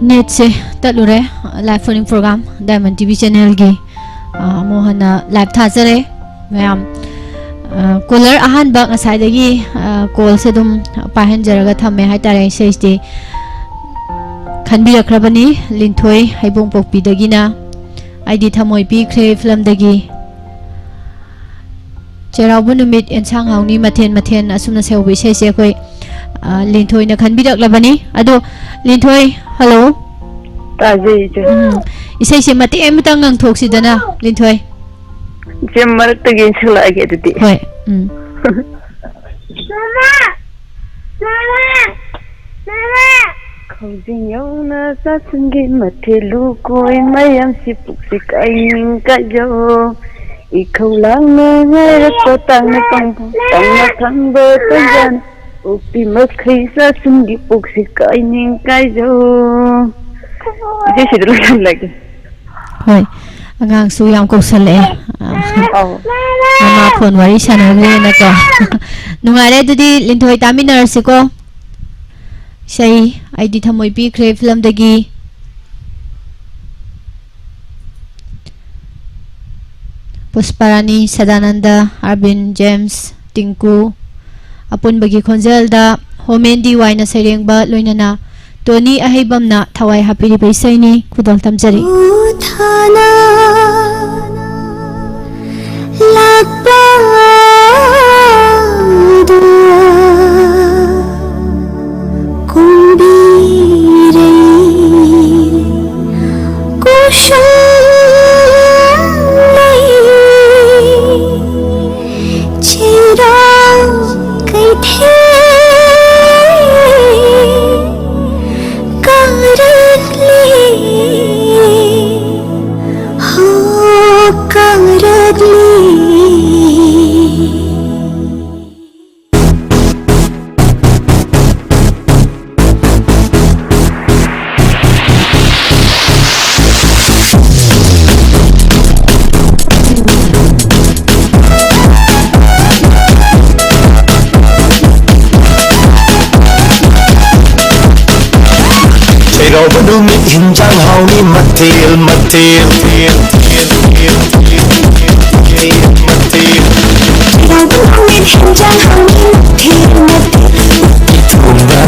Net से तलुरे live phoning program diamond TV channel की मोहना लाइव थाजरे मैम कॉलर अहानबा ngसाइदगी कॉल से दुम पाहनजरगा थमे हाइतारे सेस्टी खनबिरख्रबनी लिंथोय हाइबोंग पोकपीदगिना आइडी थमोय पीख्रे फिल्म दगी चेरावबो नुमित एनसांग हाउनी मथेन मथेन असुमना सेवबे सेसे कोई लिंथोय न खनबिरख्लबनी अदो लिंथोय हेलो ताजे इसे से मते एमतंग ngang थोक्सिदना लिंथोय जे मरक तगे छलागे दति होय मामा खौजिं यौना सासुंगे मथे लुकोय मयम सिपुक सिकाइं काजो इखौलांनो रको तांग थांबो तंजन उक्ति मखै सासुंगे पुक सिकाइं काजो जे सिदल लगे होय अगांग सु याम कौसले मामा फोन वारी सानगरे नको नुंगारे दुदी लिंथोय तामिनरसिको सही आईडी थमोय पीख्रे फिल्म दगी पुष्पारानी सदानंद अरविंद जेम्स टिंकू अपुनबगी खोंजलदा होमेंदी वाइना सैरेंगबा लोइनना टोनी अहेबमना थवाई हापिरि बैसैनी खुदल तमजरी Hinjang hauni matil matil hinjang hauni matil tumba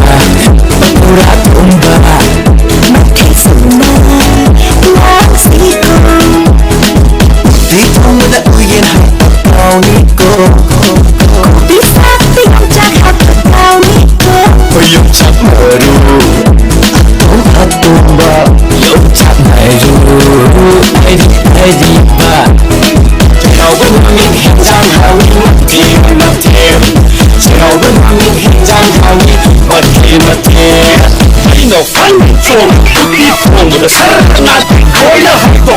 pura tumba matil summa nasiko di tumba uyen hauni ko bisa tinjak hauni ko oyum chak meru tumba yom chak nairu ai ba chao ben min hinjang hawi matil chao ben min hinjang hawi matil ai no fan from pi from the sar na koi na hai to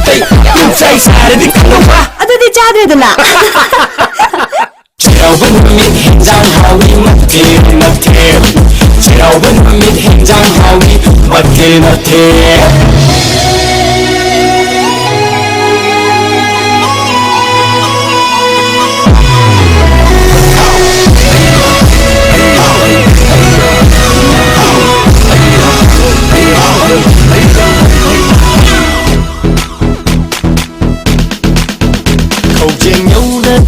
tai tum sai sare di kalwa adudi chadredana chao ben min hinjang hawi matil chao ben min hinjang hawi matil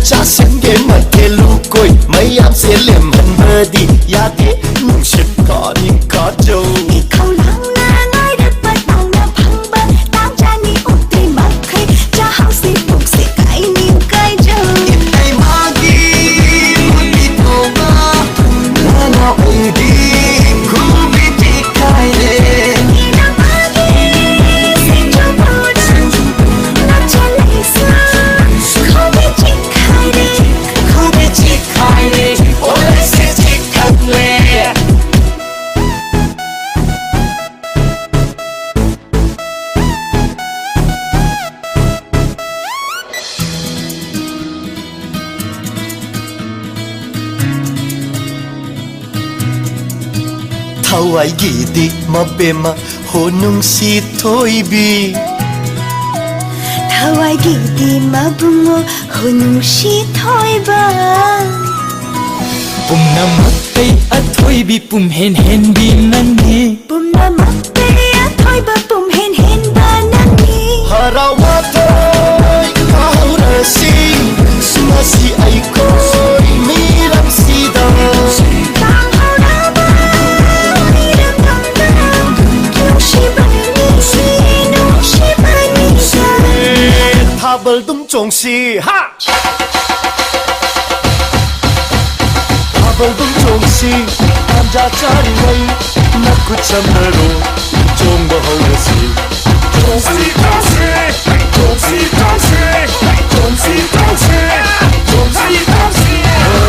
cha sen ge mate lu koi mayam se lem han badi ya de nung shit ka ni ka jo khâu lang na ngai đất bắt tao na phang ba tao cha ni uk ti mak khai cha hao si puk si kai ni kai jo ai ma gi mu ti to ba na na oi di ku bi ti kai le na ma gi sin jo bo na cha le sa khâu bi chi ku bi ti kai le o le se ti kai le thawai gi di ma bema ho nung si thoi bi thawai gi di ma bungo ho nung si thoi ba pum namak tay at hoy bi pum hen hen bi nani pum namak tay Thoiba pum hen hen banani Harawatoy kahurasi Sumasi ay ko'y miram sida Bang hauraba Miram bangda Nushibani Nushibani Thabal dum chongsi ha Thabal dum chongsi Amja chari nai Nakku chamnaro Chongba haurasi Chongsi chongsi Chongsi chongsi Chongsi chongsi Chongsi chongsi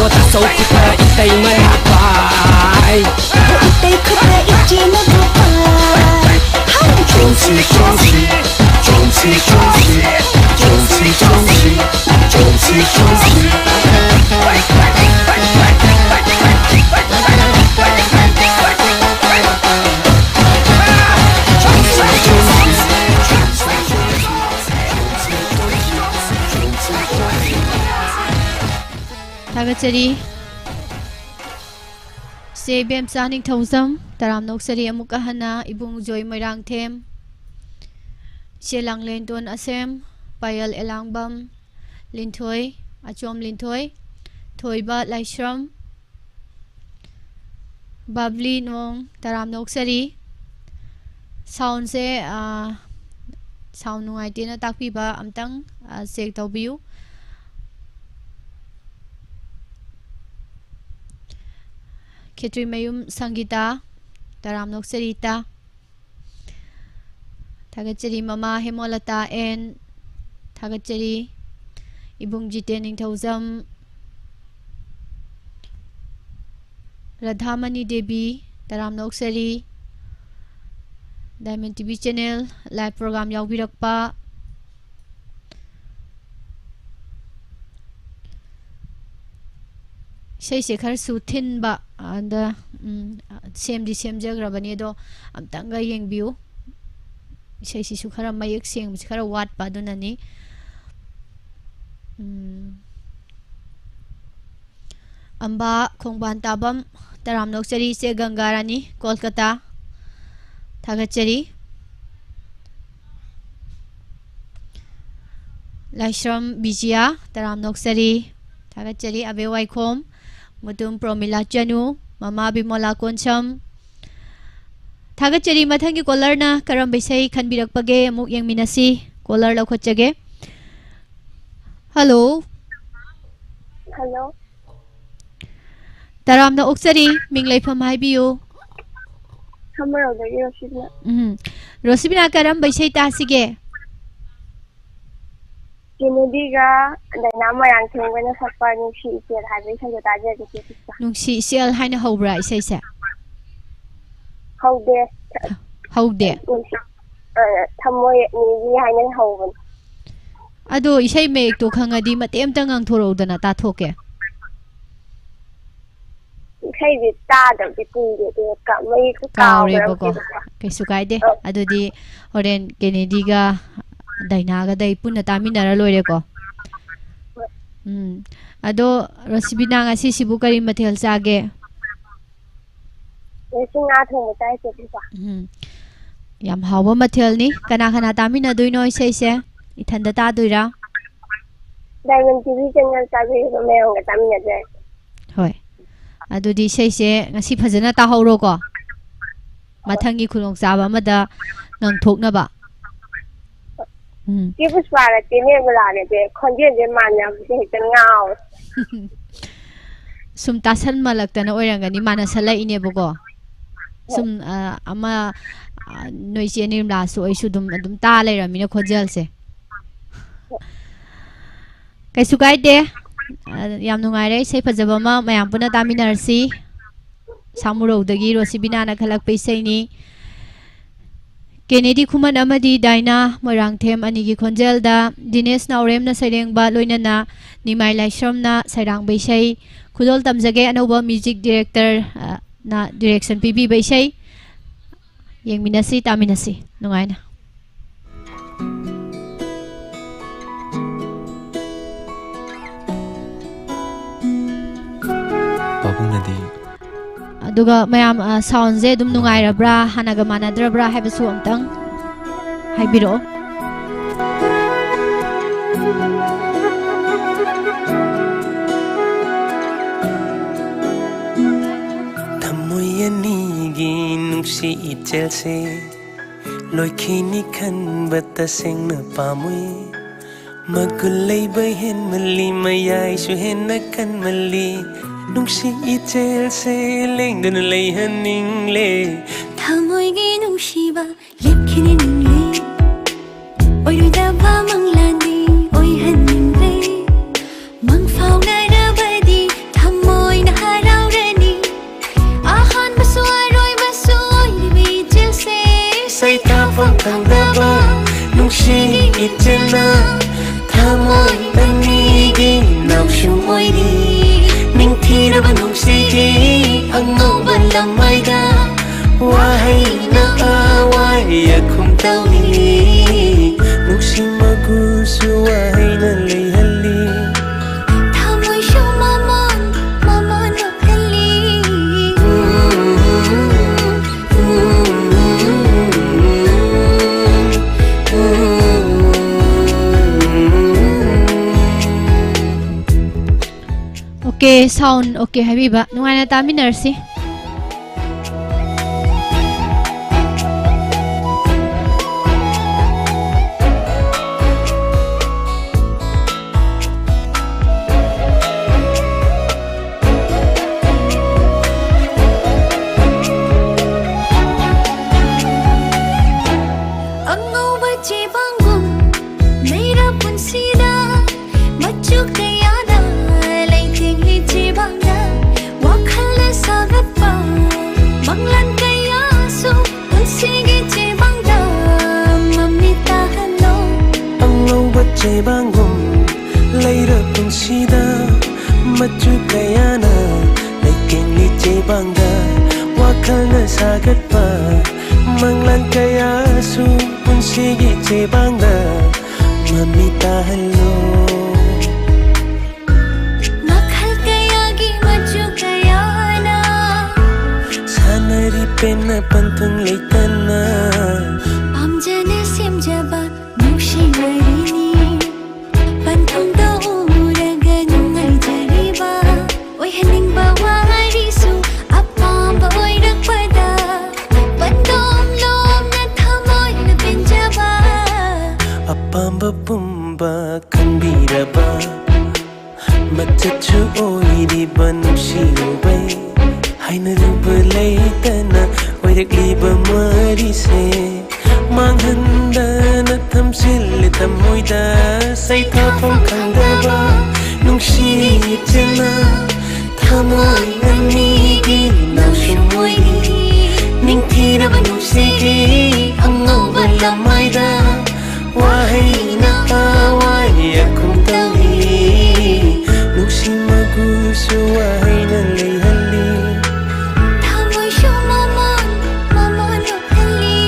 Oh, ta sau kita itay manapay Itay kuda ichina gupay Chongsi chongsi Chongsi chongsi Chongsi chongsi Chongsi chongsi Tagachari Se bem saning thosam taram noksari amuka hana ibung joy moirang them Shelang lenton asem payal elangbam linthoi achom linthoi thoiba laishram babli nong taram noksari sound se sound nungai tina takpi ba amtang sek tawbiu Ketri Mayum Sangita Taram Noksarita Tagachari Mama Hemolata and Tagachari Ibung Jitening Tauzam Radhamani Devi Taram Noksari Diamond TV channel live program Yaubirakpa Sei khar su thin ba anda sem jagrabani do amtanga yengbiu sei si su khara mayek seng si khara wat pa dunani amba khongban tabam taram noksari se gangarani kolkata thagachari laishram bijia taram noksari thagachari abe waikhom Mutum Promila Chanu, Mama Bimola Koncham Tagachari Mathangi Kolarna, Karambisay, Kanbirak Page, Amuk Yang Minasi, Kolar Lakochage. Hello. Hello. Taram na Oksari, Minglay from Hibiu. Hammer the Yoshina. Rosibina Karambisay Tasige. Kinediga, the number and king when a suffering she is having such a target. Nungsi Sial Hina Hobra, say so. How dare How dare Tamoy behind Hoven. Ado isay make to Kangadi Matem Tangang Toro than a tatoke. Say the start of the two Kauriboko. Kesukaide, Ado di Oren Kenediga. Dainaga day puna taminara loireko. Ado Rosibina nga si Sibukari Matil Sage. Yam hawa matil ni kana tamina duino say se itanda ta duira. Diamond TV channel sabi mayong tamina de. Hoy. Ado di say se nga si phajana ta hawro ko. Mathangi khulong saba mada nang thok na ba. Give us para Tinebulane, conjure man, Sum tasan malakta na oranga ni mana sala inebogo. Sum ama noisy nim la so ay sudum adum ta lay ramina khojal se. Kay sugay de yam nungai re say phajaba ma mayam puna taminarsi samuro dagi Rosibina na khalak paisay ni Kennedy Kuman Amadi Daina Morang Them Anigi Konjelda Dinesh Naurem na Saireng Ba Loinana Nimai Laishram na Sairang Baisay Kudol Tamjage Anoba Music Director na Direction PB Baisay Yang Minasi Taminasi Nungay na aduga mayam sound je dum nungai rabra hanaga manadra haibasu amtang haibiro Tamoyanigi nungsi ichelse loi khini khan bata seng na pamui magulai bai hen mali mayai su hen na kan mali nungsi ichelse leng dan lei haning le Thamoigi nungsiba lepkhini ningle oiruidaba manglani oi haningle mangfau nairabadi thamoi na haraurani ahan baswaroi basoi bijelse say ta phong thang daba nungsi ichela thamoi tanigi nau shum oiri ning thiraba nungsi gi angau balamai da wahai na awai akum tauni nungsi magu su wahai na lei halli thamoi shu mamon mamon okali okay sound okay habiba nungai na taminarsi bangum leira punsida machu kayana laikeng li bangda wakalna sagat pa manglan kaya su punsigi bangda mamita hello makhal kaya gi machu kayana sanari penna pantung leitana pamjane semjaba nushi warini pantong da uraga nungai jariba oi haning ba wari su apam ba oi rakpada pandom lom na thamoi na pinjaba apamba pumba kambiraba machachu oiri banshi bai haina ruba leitana oirakliba mari se manghandana thamsil tamoida sai tha phong khandaba nungsi chena thamoi ani gi nau shumoi ning thira ba nungsi gi angau balamaida wahai na awai akum tawi nungsi magu su wahai na lei halli thamoi shu mamon mamon okali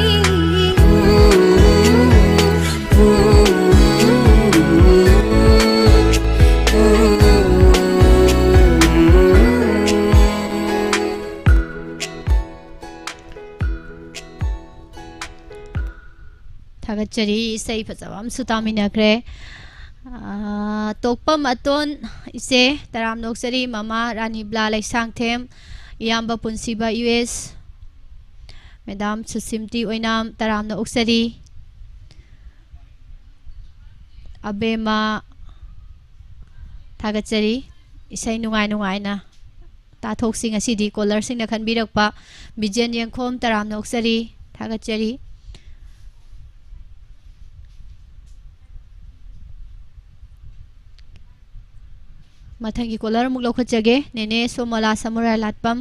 thagachari sei phajawam sutaminakre tokpam aton ise taram noksari mama rani bla laisang them iyamba punsiba us madam susimti oinam taram na uksari abema thagachari isai nungai nungai na ta thoksing asidi caller sing na khanbirakpa bijen yangkhom taram na uksari thagachari mathangi caller muk lokhachage nene somala samurai latpam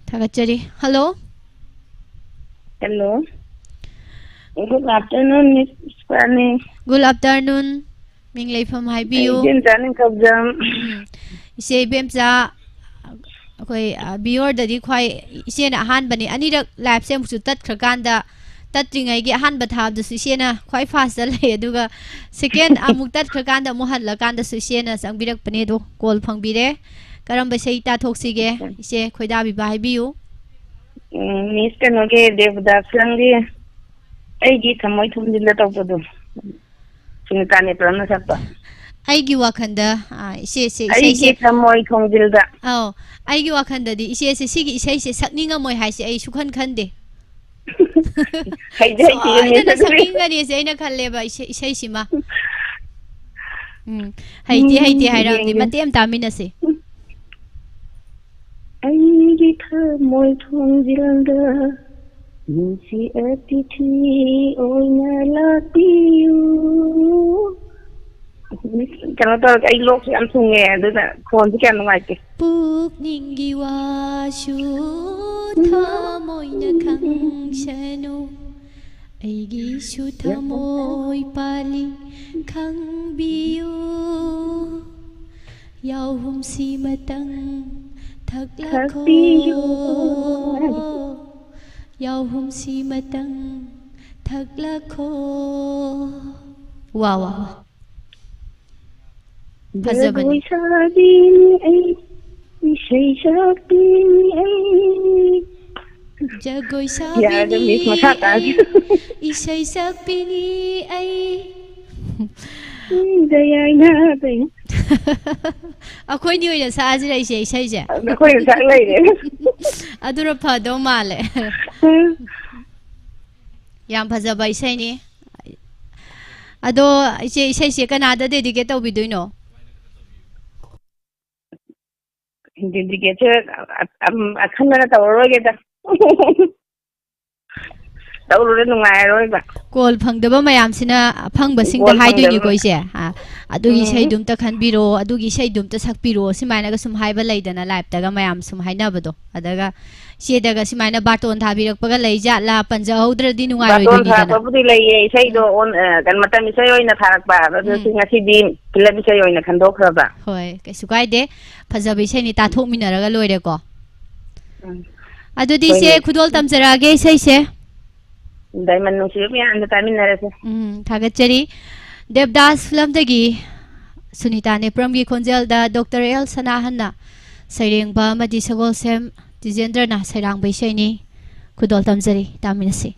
thagachari hello Hello. Good afternoon, Miss Swani. good afternoon ming leifam haibiu Jin janin kabjam. ise bemcha akoi bior dadi khwai ise na han bani anirak live sem su tat khrakanda tatringai gi han bathab du ise na khwai fast le aduga second amuk tat khrakanda mu han la kanda su ise na sangbirak pane do call phangbire ꯀꯔꯝꯕ ꯏꯁꯩ ꯇꯥꯊꯣꯛꯁꯤꯒꯦ ꯏꯆꯦ ꯈꯣꯏꯗꯥꯕꯤꯕ ꯍꯥꯏꯕꯤꯌꯨ miss ꯀꯩꯅꯣꯒꯤ ꯗꯦꯕꯗꯥꯁ ꯐꯤꯂꯝꯒꯤ ꯑꯩꯒꯤ ꯊꯃꯣꯏ ꯊꯨꯝꯖꯤꯜꯂ ꯇꯧꯕꯗꯣ ꯁꯨꯅꯤꯇꯥ ꯅꯦꯇ꯭ꯔꯝꯅ ꯁꯛꯄ ꯑꯩꯒꯤ ꯋꯥꯈꯟꯗ ꯏꯆꯦꯁꯦ ꯑꯩꯒꯤ ꯏꯁꯩꯁꯦ ꯊꯃꯣꯏ ꯊꯣꯡꯖꯤꯜꯗ ꯑꯧ ꯑꯩꯒꯤ ꯋꯥꯈꯟꯗꯗꯤ ꯏꯆꯦꯁꯦ ꯁꯤꯒꯤ ꯏꯁꯩꯁꯦ ꯁꯛꯅꯤꯡꯉꯝꯃꯣꯏ ꯍꯥꯏꯁꯦ ꯑꯩ ꯁꯨꯈꯟ ꯈꯟꯗꯦ ꯍꯩꯗꯤ ꯍꯩꯇꯦ ꯃꯤꯁ ꯁꯣꯏꯗꯅ ꯑꯗꯨꯗꯤ ꯁꯛꯅꯤꯡꯒꯅꯤꯁꯦ ꯑꯩꯅ ꯈꯜꯂꯦꯕ ꯏꯁꯩꯁꯤꯃ ꯍꯩꯇꯦ ꯍꯥꯏꯔꯝꯅꯤ ꯌꯦꯡꯒꯦ ꯃꯇꯦꯛ ꯑꯃ ꯇꯥꯃꯤꯟꯅꯁꯤ ꯑꯩꯒꯤ ꯊꯃꯣꯏ ꯊꯣꯡꯖꯤꯜꯗ ꯅꯨꯡꯁꯤ ꯑꯇꯤꯊꯤ ꯑꯣꯏꯅ ꯂꯥꯛꯄꯤꯌꯨ ꯀꯩꯅꯣ ꯇꯧꯔꯒ ꯑꯩ ꯂꯣꯛꯁꯨ ꯌꯥꯝ ꯊꯨꯡꯉꯦ ꯑꯗꯨꯅ ꯈꯣꯟꯁꯨ ꯀꯌꯥ ꯅꯨꯡꯉꯥꯏꯇꯦ ꯄꯨꯛꯅꯤꯡꯒꯤ ꯋꯥꯁꯨ ꯊꯃꯣꯏꯅ ꯈꯪꯁꯅꯨ ꯑꯩꯒꯤꯁꯨ ꯊꯃꯣꯏ ꯄꯥꯜꯂꯤ ꯈꯪꯕꯤꯌꯨ ꯌꯥꯎꯍꯨꯝꯁꯤ ꯃꯇꯪ ꯊꯛꯂꯈꯣ ꯌꯥꯎꯍꯨꯝꯁꯤ ꯃꯇꯪ ꯊꯛꯂꯈꯣ ꯋꯥ ꯋꯥ ꯐꯖꯕꯅꯤ ꯖꯒꯣꯏ ꯁꯥꯕꯤꯅꯤ ꯑꯩ ꯏꯁꯩ ꯁꯛꯄꯤꯅꯤ ꯑꯩ ꯖꯒꯣꯏ ꯌꯥꯔꯦ ꯁꯥꯕꯤꯅꯤ ꯃꯤꯁ ꯃꯈꯥ ꯇꯥꯁꯤ ꯑꯩ ꯏꯁꯩ ꯁꯛꯄꯤꯅꯤ ꯑꯩ ꯗꯌꯥꯏꯅꯥꯗꯩ ꯑꯩꯈꯣꯏꯅꯤ ꯑꯣꯏꯅ ꯁꯛꯑꯁꯤꯔ ꯏꯁꯩꯁꯦ ꯑꯩꯈꯣꯏꯅ ꯁꯛ ꯂꯩꯔꯦ ꯑꯗꯨꯅ ꯐꯗꯧ ꯃꯥꯜꯂꯦ ꯌꯥꯝ ꯐꯖꯕ ꯏꯁꯩꯅꯤ ꯑꯗꯣ ꯏꯆꯦ ꯏꯁꯩꯁꯦ ꯀꯅꯥꯗ ꯗꯦꯗꯤꯀꯦꯠ ꯇꯧꯕꯤꯗꯣꯏꯅꯣ ꯗꯦꯗꯤꯀꯦꯠꯁꯦ ꯑꯈꯟꯅꯅ ꯇꯧꯔꯔꯣꯏꯒꯦꯗ ꯇꯧꯔꯨꯔꯦ ꯅꯨꯡꯉꯥꯏꯔꯔꯣꯏꯕ ꯀꯣꯜ ꯐꯪꯗꯕ ꯃꯌꯥꯝꯁꯤꯅ ꯑꯐꯪꯕꯁꯤꯡꯗ ꯒꯣꯜ ꯍꯥꯏꯗꯣꯏꯅꯤꯀꯣ ꯐꯪꯗꯕ ꯏꯆꯦ ꯑꯗꯨꯒꯤ ꯏꯁꯩꯗꯨꯝꯇ ꯈꯟꯕꯤꯔꯛꯑꯣ ꯑꯗꯨꯒꯤ ꯏꯁꯩꯗꯨꯝꯇ ꯁꯛꯄꯤꯔꯛꯑꯣ ꯁꯨꯃꯥꯏꯅꯒ ꯁꯨꯝ ꯍꯥꯏꯕ ꯂꯩꯗꯅ ꯂꯥꯏꯞꯇꯒ ꯃꯌꯥꯝ ꯁꯨꯝ ꯍꯥꯏꯅꯕꯗꯣ ꯑꯗꯨꯒ ꯏꯆꯦꯗꯒ ꯁꯨꯃꯥꯏꯅ ꯕꯥꯔꯇꯣꯟ ꯊꯥꯕꯤꯔꯛꯄꯒ ꯂꯩ ꯖꯥꯠꯂꯥ ꯄꯟꯖꯍꯧꯗ꯭ꯔꯗꯤ ꯕꯥꯇꯣꯟ ꯅꯨꯡꯉꯥꯏꯔꯣꯏꯗꯣꯏꯅꯤꯗꯅ ꯊꯥꯔꯛꯄꯕꯨꯗꯤ ꯂꯩꯌꯦ ꯏꯁꯩꯗꯣ ꯃꯇꯝ ꯏꯁꯩ ꯑꯣꯏꯅ ꯊꯥꯔꯛꯄ ꯑꯗꯨ ꯁꯤ ꯉꯁꯤꯗꯤ ꯐꯤꯂꯝ ꯏꯁꯩ ꯑꯣꯏꯅ ꯈꯟꯗꯣꯛꯈ꯭ꯔꯕ ꯍꯣꯏ ꯀꯩꯁꯨ ꯀꯥꯏꯗꯦ ꯐꯖꯕ ꯏꯁꯩꯅꯤ ꯇꯥꯊꯣꯛꯃꯤꯟꯅꯔꯒ ꯂꯣꯏꯔꯦꯀꯣ ꯑꯗꯨꯗꯤ ꯏꯆꯦ ꯍꯣꯏꯅꯦ ꯈꯨꯗꯣꯜ ꯇꯝꯖꯔꯛꯑꯒꯦ ꯏꯁꯩꯁꯦ ꯗꯥꯏꯃꯟ ꯅꯨꯡꯁꯤꯕ ꯃꯌꯥꯝꯗ ꯇꯥꯃꯤꯟꯅꯔꯁꯦ ꯊꯥꯒꯠꯆꯔꯤ ꯗꯦꯕꯗꯥꯁ ꯐꯤꯂꯝꯗꯒꯤ ꯁꯨꯅꯤꯇꯥ ꯅꯦꯄ꯭ꯔꯝꯒꯤ ꯈꯣꯟꯖꯦꯜꯗ ꯗꯣꯛꯇꯔ ꯑꯦꯜ ꯁꯅꯥꯍꯟꯅ ꯁꯩꯔꯦꯡꯕ ꯑꯃꯗꯤ ꯁꯒꯣꯜꯁꯦꯝ ꯇꯤꯖꯦꯟꯗ꯭ꯔꯅ ꯁꯩꯔꯥꯡꯕ ꯏꯁꯩꯅꯤ ꯈꯨꯗꯣꯜ ꯇꯝꯖꯔꯤ ꯇꯥꯃꯤꯟꯅꯁꯤ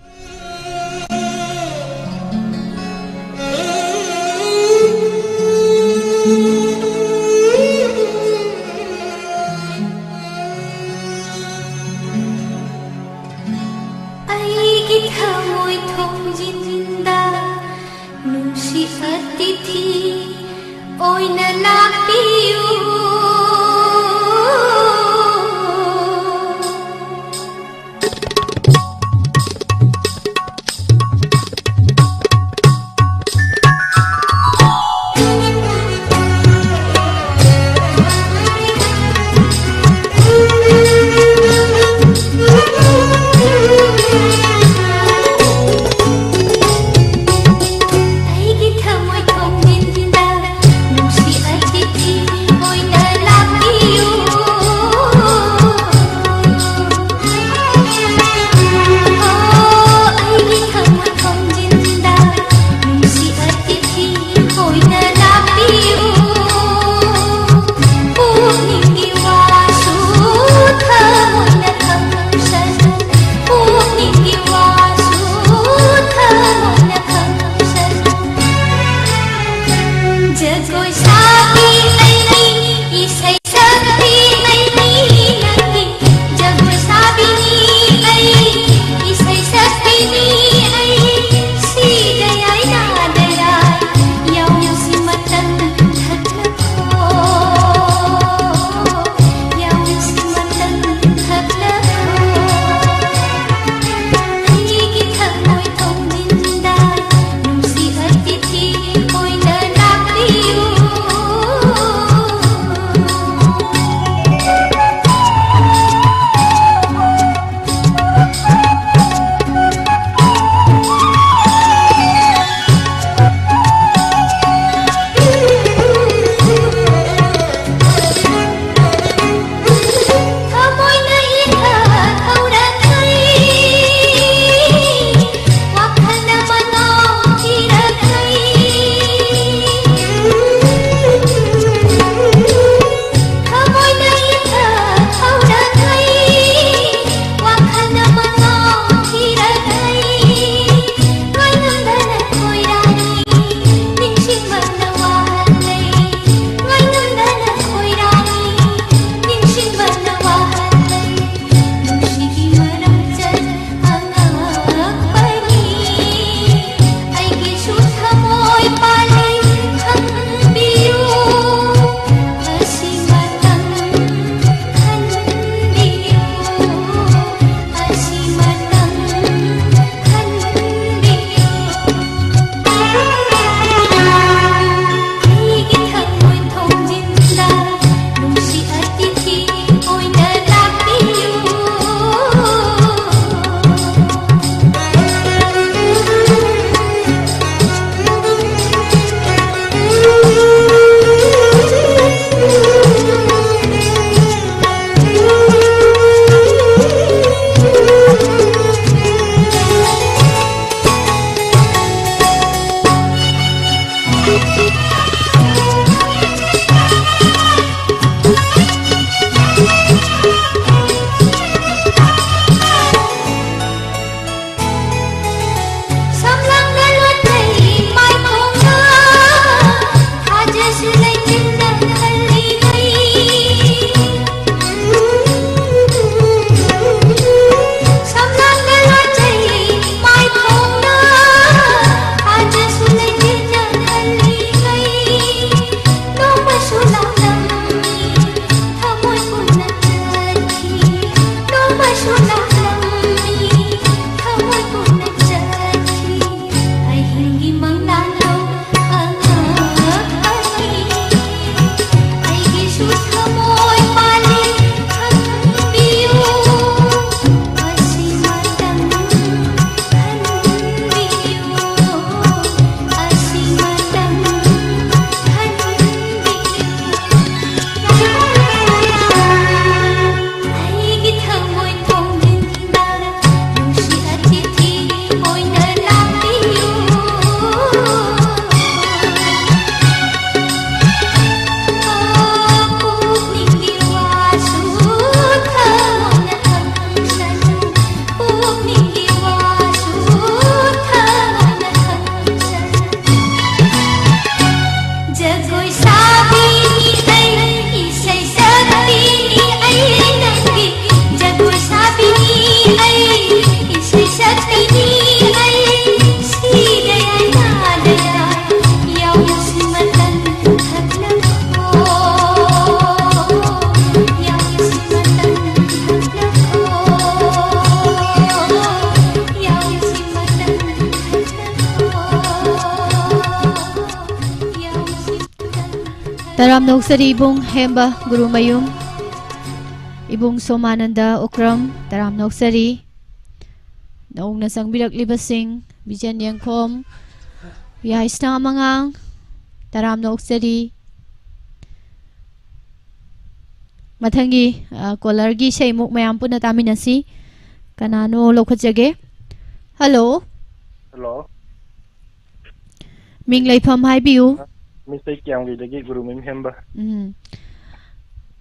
ꯑꯩꯒꯤ ꯊꯃꯣꯏ ꯊꯣꯡꯖꯤꯟꯗ ꯅꯨꯡꯁꯤ ꯑꯇꯤꯊꯤ ꯑꯣꯏꯅ ꯂꯥꯛꯄꯤꯌꯨ ꯑꯩꯒꯤ ꯊꯃꯣꯏ ꯊꯣꯡꯖꯤꯟꯗ ꯅꯨꯡꯁꯤ Atithi Taram Noksari Ibung Hemba Guru Mayum Ibung Somananda Okram Taram Noksari Naong nasang birak libasing Bijan Yangkom Yais na mangang Taram Noksari Mathangi Kolargi Shaymuk Mayampu na tamin nasi Kanano Lokajage Hello Hello Ming Laipam Hai Biu Mr. Kyang Vidagi Guru Mim Hemba.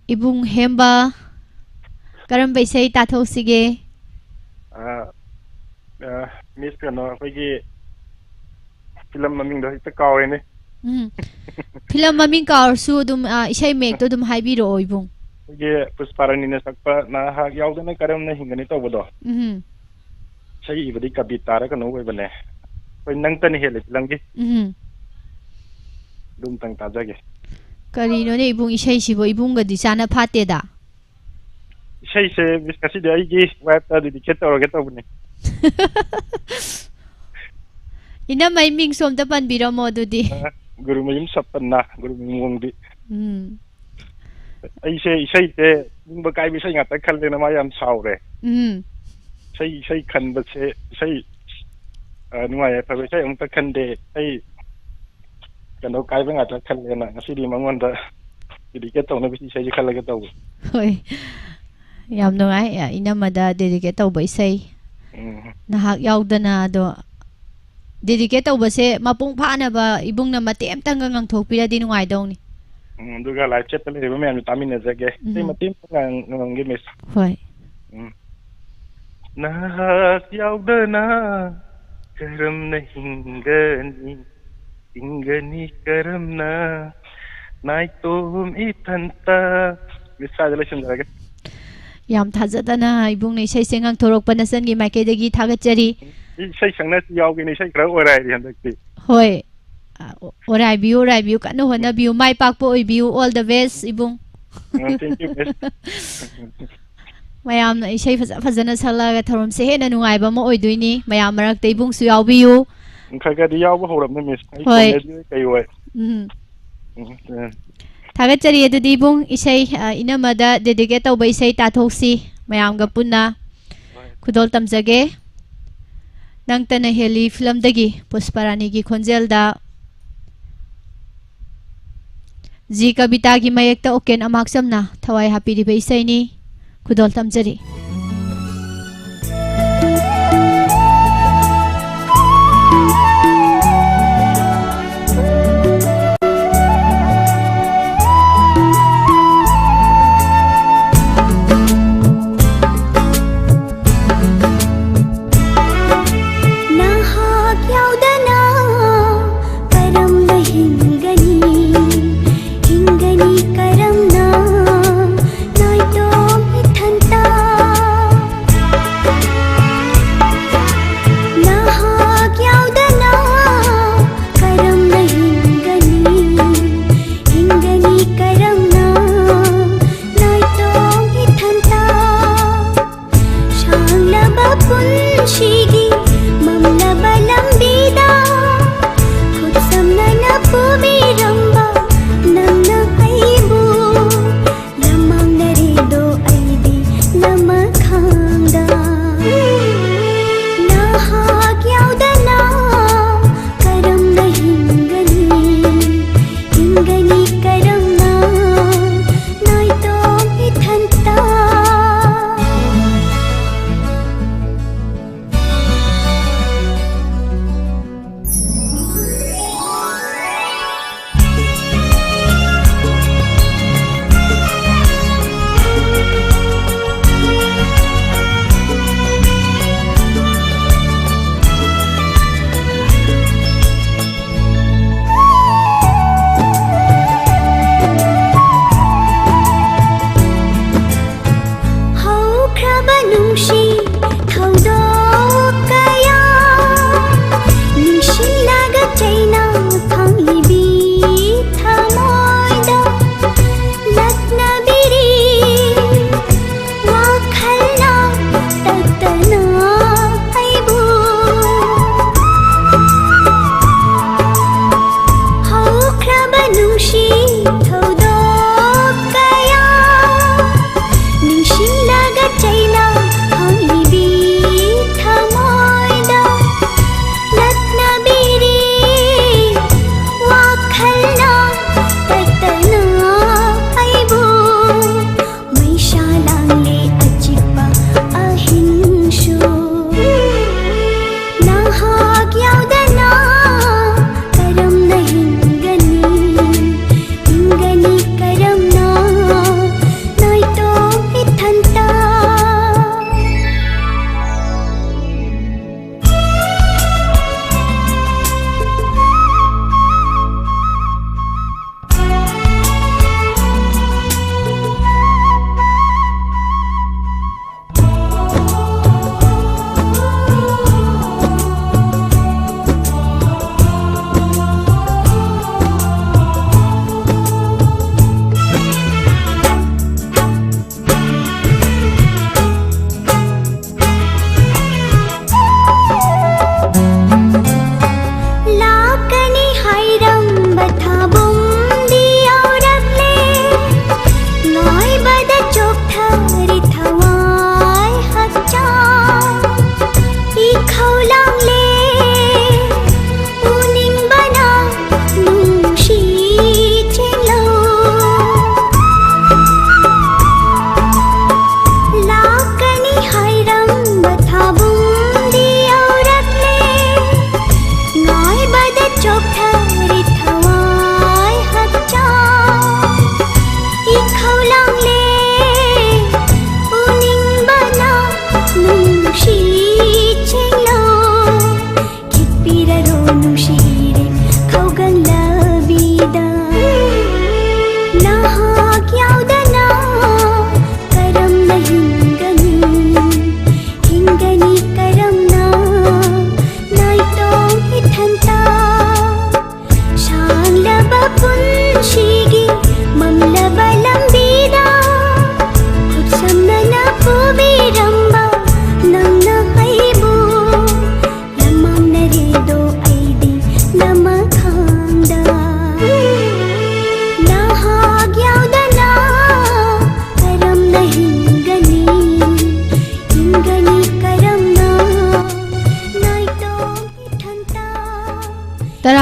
Ibung Hemba Karam Baisay Tato Sige Miss Kano Fagi Film Maming the Kawene. Film Maming Kaur Su Dum Ishay Make to Dum Hai Biro Ibung. Pusparanina Sakpa na Yaudana Karam Hinganito Bodo. Say Ibadi Kabitara Kano Webane. When Nangtan Hill Langi. Dum tang tajage. Karino ne ibung ishay sibo ibung ga disana phate da. Ishay se biskasi de aigi web ta dedicate or get obne. Ina mai ming som ta pan biro mo du di. Guru mayum sapanna guru mung di. Ai se ishay te mung ba kai bi sai ngata khalle na ma yam saure. Sai khan ba se sai nuai pa sai ong ta khan de ai Kano kai ba ngata khalle na ngasi di mangon da dedicate to na bi sai khalla ga to. Hoi. Yam no ai ina mada dedicate to ba sai. Nahak yaudana do dedicate to ba se mapung pha na ba ibung na matem tang ngang thok pira di nuai dong ni. Duga live chat le ba men tamin na jage. Sai matim ngang ge mes. Hoi. Nahak yaudana karam na hingani Ingani karamna Naitum itanta Misal relation jaga Yam thajadana ibung nei sai sengang thorok panasan gi maike degi thagachari sai sangna yaw gi nei sai kra orai ri handakti Hoi orai biu kanu hona biu mai pak po oi biu all the best ibung Thank you Mayam na isay fazana salaga thorom se hena nungai ba mo oi duini mayam marak te ibung su yaw biu Kagadi yaw ba horam na miss ai kai oi Thagachari adudi ibung isay inamada dedicate to ba isay tathoksi mayam ga punna khudol tamjage nang tana heli film dagi Pusparani gi khonjel da ji kabita gi mayekta oken amaksam na thawai happy ri ba isay ni khudol tamjari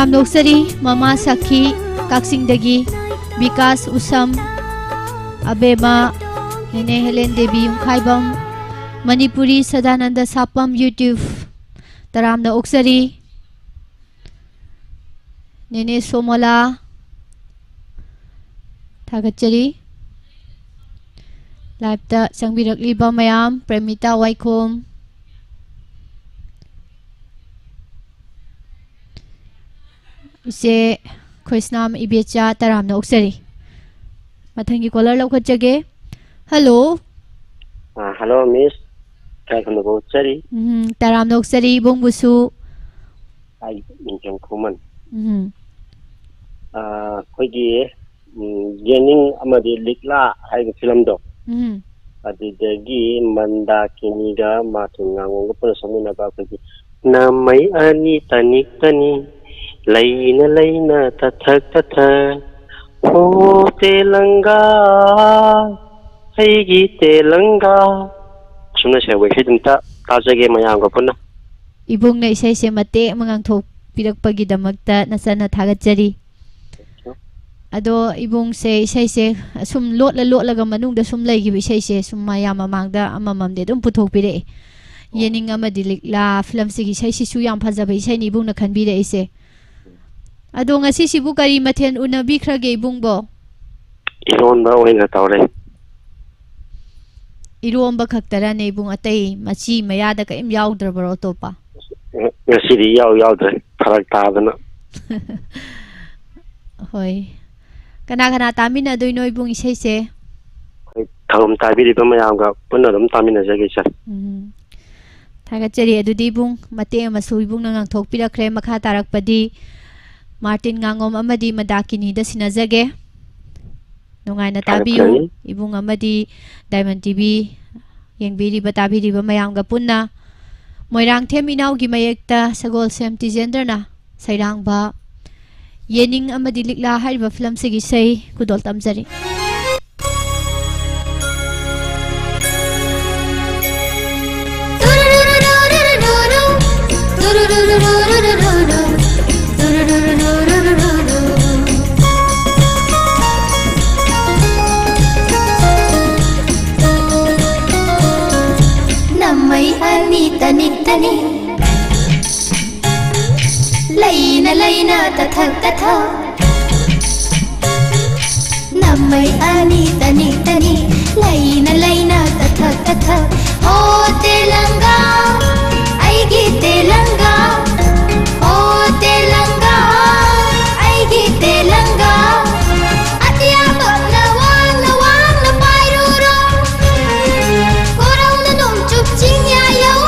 Taram Noksari, Mama Sakhi, Kaksingdagi, Vikas Usam, Abema, Nene Helen Devi Khaibam, Manipuri Sadananda Sapam YouTube, Taram Noksari, Nene Somola, Thagachari, Live Sangbirakli Bamayam, Premita Waikom, Ise Krishnam Ibecha Taram Noksari. Mathangi caller lokachage. Hello. Hello, Miss. Taram Noksari. Taram Noksari Bungbusu. I Minchong Kuman. Kogi Yening Amadi Likla, I film do. Adidagi Manda Kiniga Matungang Samina Baki. Namai Ani Tanik Tani. Laina laina tathak tatha ho telanga haigi telanga sumna se wei hidum ta tajage mayam ga punna Ibung na isay se mate mangang thok pirakpagi damakta nasana thagachari ado ibung se isay se sum lot la ga manungda sum laigi isay se sum mayam mamangda amamamde dum puthok pire yening amadi likla film sigi isay si su yam phajaba isay ni ibung na khanbire ise Ado nga sibu kari mathen unabi khrage ibungbo Ironba oina tawre Iromba khaktara ne ibung atay machi mayada ka im yaudra topa Ngasidi yaudre pharak tabana Hoy kana tamina doino ibung isay se Thagum tabiri bamayam ga punna dum tamina jage sir Thagachari adudi ibung mate masu ibung nang thok pirakre makha tarakpadi Martin Ngangom amadi madakini da sinazage Nungai na tabiyo Ibung amadi Diamond TV Yengbiri ba tabiri ba mayam ga punna Moirang them inaw gi mayekta Sagol sem tizender na Sairang ba Yening amadi likla hariba film sige say Kudol tamzari Tanik tanik Laina laina tathak tathak Namai ani tanik tanik Laina laina tathak tathak Oh Telanga Aigi Telanga Oh Telanga Aigi Telanga Atia na wang na pairuro Korang na nung chup ching ya yaw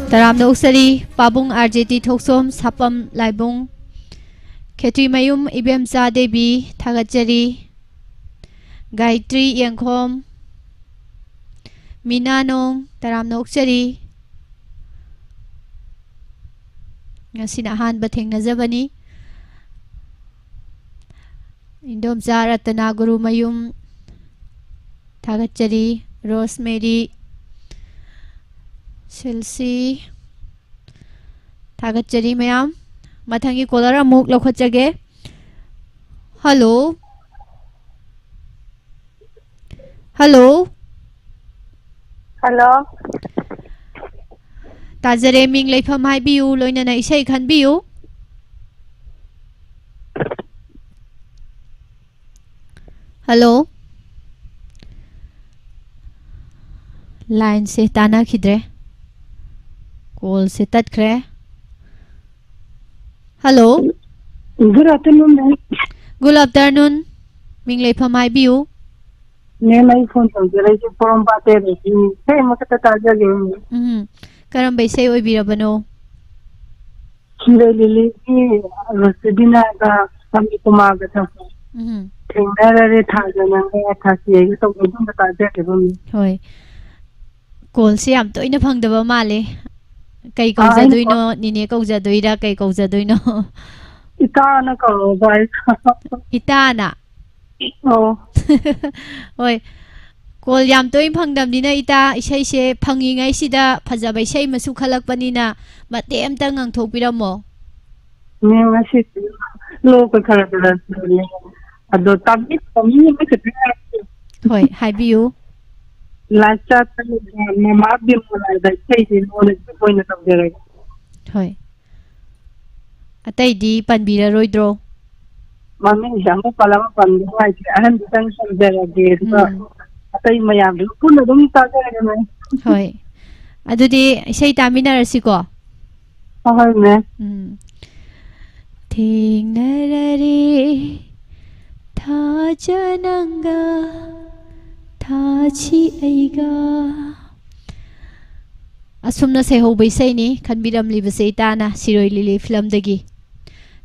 Taram na uksari Pabung RJT Thoksom Sapam Laibung Khetri Mayum Ibemsa Devi Thagachari Gayatri Yangkhom Minanong Taram na uksari Ngasina ahanba thengnajabani Indomza Ratanaguru Mayum Thagachari Rosemary Chelsea Thagachari mayam mathangi kolara muk lokhachage hello hello hello Tajare ming leifam haibiu loinana isai khanbiu hello line se tana khidre call se tat khre hello Good afternoon, ma'am. good afternoon ming leifam haibiu Name I phone from the from Pater. Hey, Makata game. karam bai sai oibirabano Lily, Rosadina, Sami Kumagata. Tingle Tajan and Tassi, so we don't get a hoi call se am to ina phangdaba male kai kauza duino nine kauza duira kai kauza duino Itana call by itana oh hoi call yam to in phangdam dina ita isai se phangi ngai sida phajaba isai masu khalak panina mate amta ngang thokpiramo Name I sit low character. Ado tabit for me, hoi haibiu last chat, Mama Bill, I say in all the point of the hoi atai di panbira roidro Mammy Jamu Palama Pan, and the function there again. I say, my am full of them. hoi adudi isai tamina rasiko thingnarare thajananga thachi aiga asumna se ho bai sai ni khanbiram li basai tana siroi lili film dagi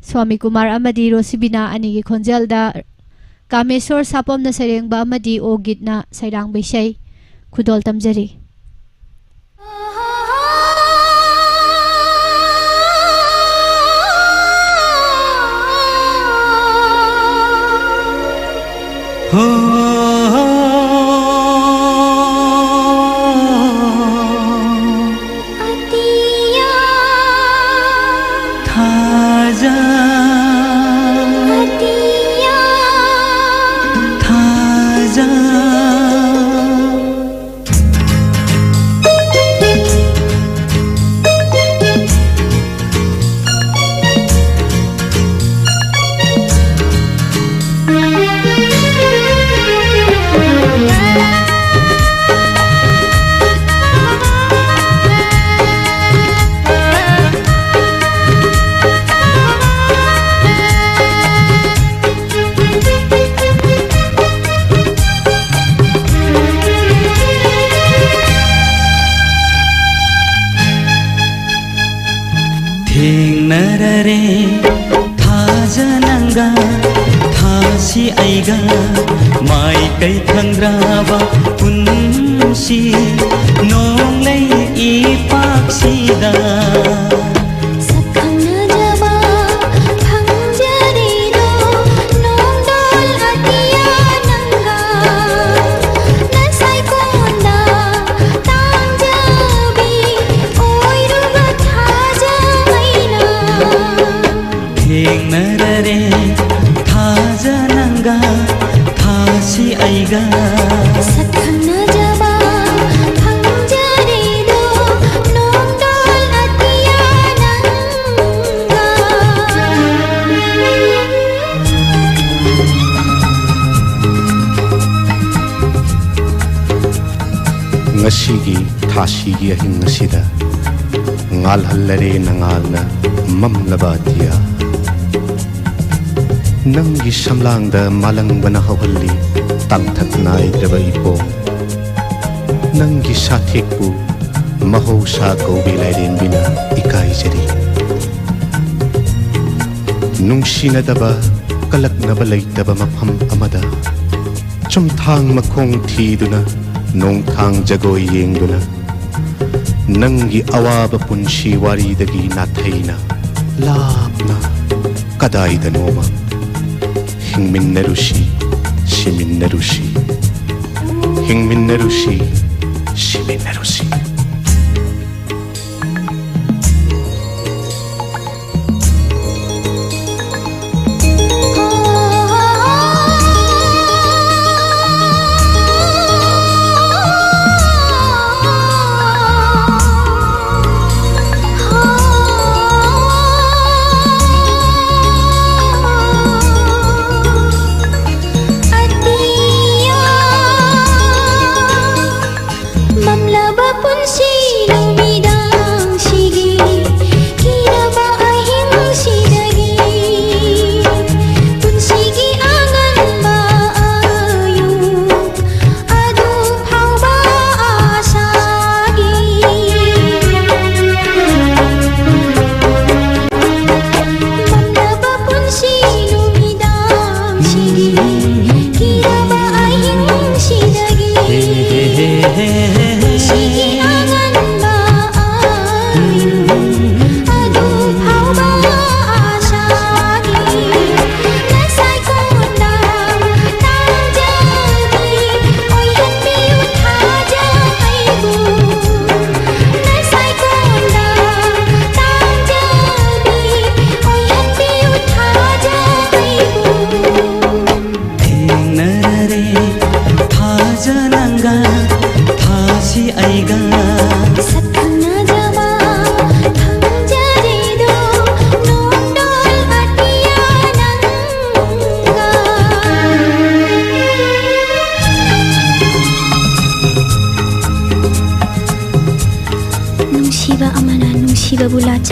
Swami Kumar amadi Rosibina ani gi khonjal da Kameswar sapam na sereng ba amadi o git na sairang bai sai khudol tamjari mai kai thangraba punsi nong lei I paksida sakhang jaba phangjari ro nong dol hatiya nanga nasai konda tangjabi oi ruba thaja maina thengnarare thajananga thasi aiga sakhang jaba phangjari ro nong dol hatiya nanga ngasigi thasigi ahing ngasida ngalhallare nangalna mamlaba dia nangi samlangda malangbana hawalli tangthak nai draba ipo nangi sathekpu mahousa kaubi lairembina ikaijari nungsinadaba kalaknaba leitaba mafam amada chumthang makhong thiduna nongthang jagoi yengduna nangi awaba punshi waridagi nathaina lapna kadaida noma hingminnarushi shiminnarushi hingminnarushi shiminnarushi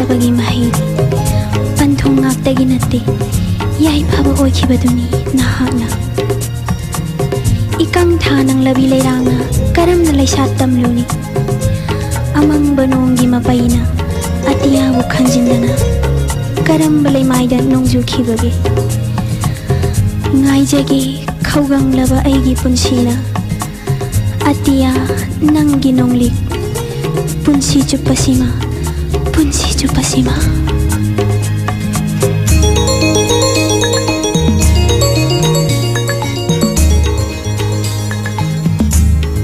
Bagi mahiri panthong ngaktagi nate yai phaba oikhibaduni nahakna ikang thanang labi leiranga karamna leisat tamluni amang banonggi mapaina atiya bu khanjindana karam balai maida nongju khibage ngai jage khaugang laba aigi punsina atiya nangi nonglik punsi chupasima punsi chupasima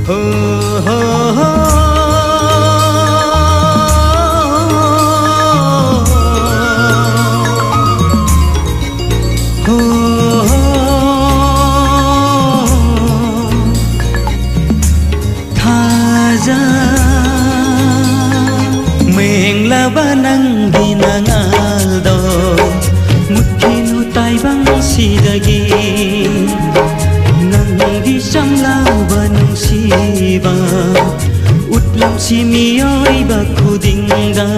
ho ho ho ho thaja banangi nangaldo mukhinu taibang sidagi nangi samlawa nungsiba utlam simiyoi bakudinga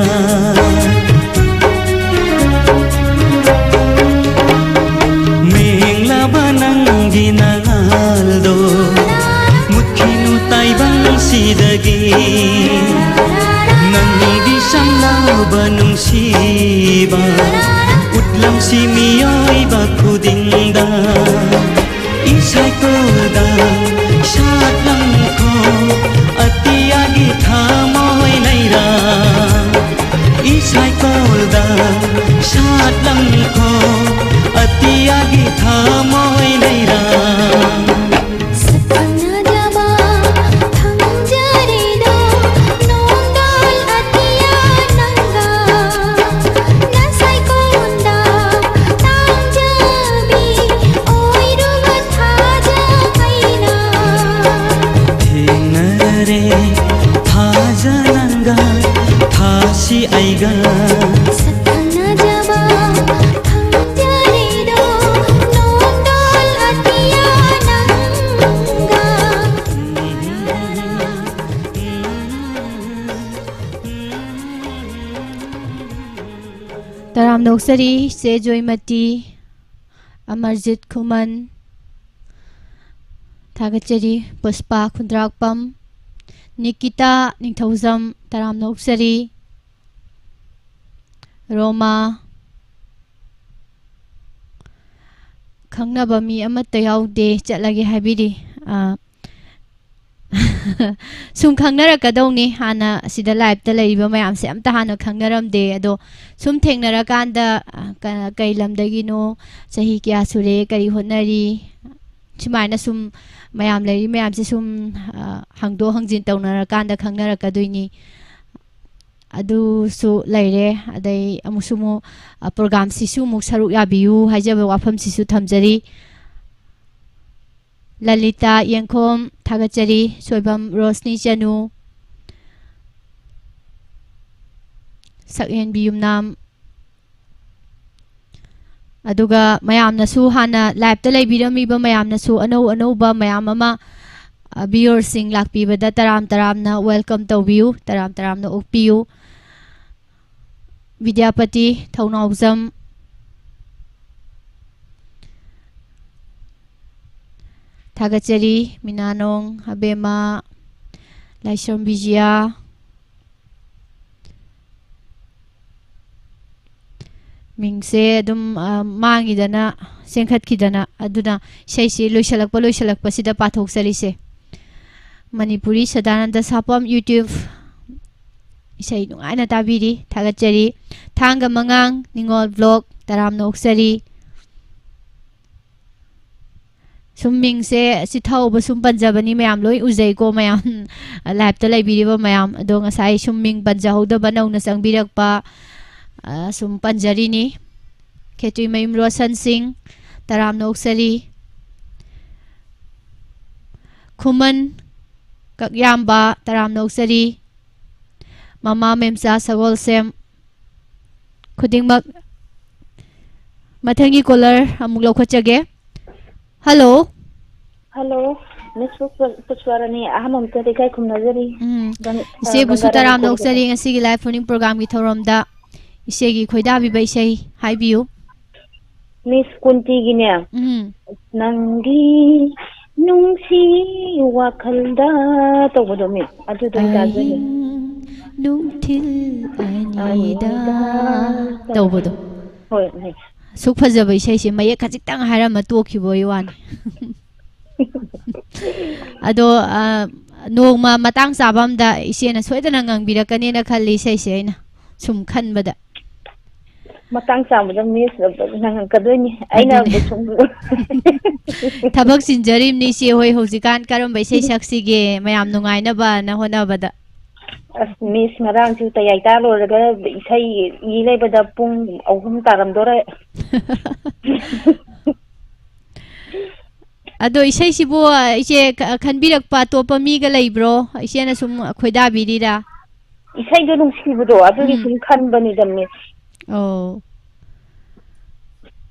mengla banangi nangaldo mukhinu taibang sidagi nangi samlawa nungsiba utlam simiyoi bakudinda isai koda satlang ko atiagi thamoy naira isai koda satlang ko atiagi thamoy naira si aiga satana jaba thangjari do nondol atiya nanga Taram Noksari Se Joymati Amarjit Khuman Thagachari Puspa Khundrakpam Nikita Ningthauzam taramna uksari Roma Khangnaba mi amatta yaude chatlage habiri sum khangnarakadawni hana sida live ta leiba mayam se amta hana khangnaramde ado sum thengnarakanda kai lamdagino sahi kya sure kari honari chimaina sum mayam leri mayam se sum hangdo hangjin tawnarakanda khangnarakaduyni adu su leire adai amusumu program sisu muk saruk yabiu haijaba wafam sisu thamjari Lalita Yankom Thagachari Soibam Rosni Chanu Sakyen Biyumnam Aduga Mayam Nasu Hana Live Talay Bidamiba Mayam Nasu Ano Mayam Mama Bior Sing Lakpiba Taram na welcome to view Taram na Ukpiu Vidyapati Thaunauzam Thagachari, Minanong, Habema, Laisham Bijia, Mingse, Dum Mangidana, Senkat Kidana, Aduna, Shaisi, Loishalakpa, Sida Pathok Salise, Manipuri, Sadananda Sapam, YouTube, Isai Nungana Tabiri, Thagachari, Tanga Mangang, Ningol Vlog, Taram Noksari, Summing se si thau ba sum panjabani mayam loi uzai ko mayam live ta lai biriba mayam adong asai summing panjahau da banau na sang birak pa sum panjari ni Khetui Mayum Rosan Singh Taram Noksari Khuman Kakyamba Taram Noksari Mama Memsa Sagol Sem Khudingmak Mathangi caller amuk laukhachage Hello. Hello. Miss Pushwarani, Ahamam Tarikai Kumnazari. Ise Busutaram Noksari and Sigi Live Phoning Program with Horomda. Isegi Koidabi by say, hi view. Miss Kunti Guinea. Nangi Nungsi Wakalda Tobodomi. Nungtil Anida Tobodo. Sukhaja by say, Maya Kazitang Harama Toki boy one. Ado no ma matang sabam da isena soida nangang birakani na khali sai sai na sum khan bada matang sabam miss nangang kadoni aina busum thabak sinjarim ni se hoi hojikan karam bai sai saksi ge mayam nungai na ba na hona bada as miss ngarang chu tayai ta lo raga sai i lei bada pung ahum taram dore Ado isai sibo ise khanbirak pa topa mi ga leibro ise na sum khoida birira isai do nung sibudo adu ni sum khan bani damni oh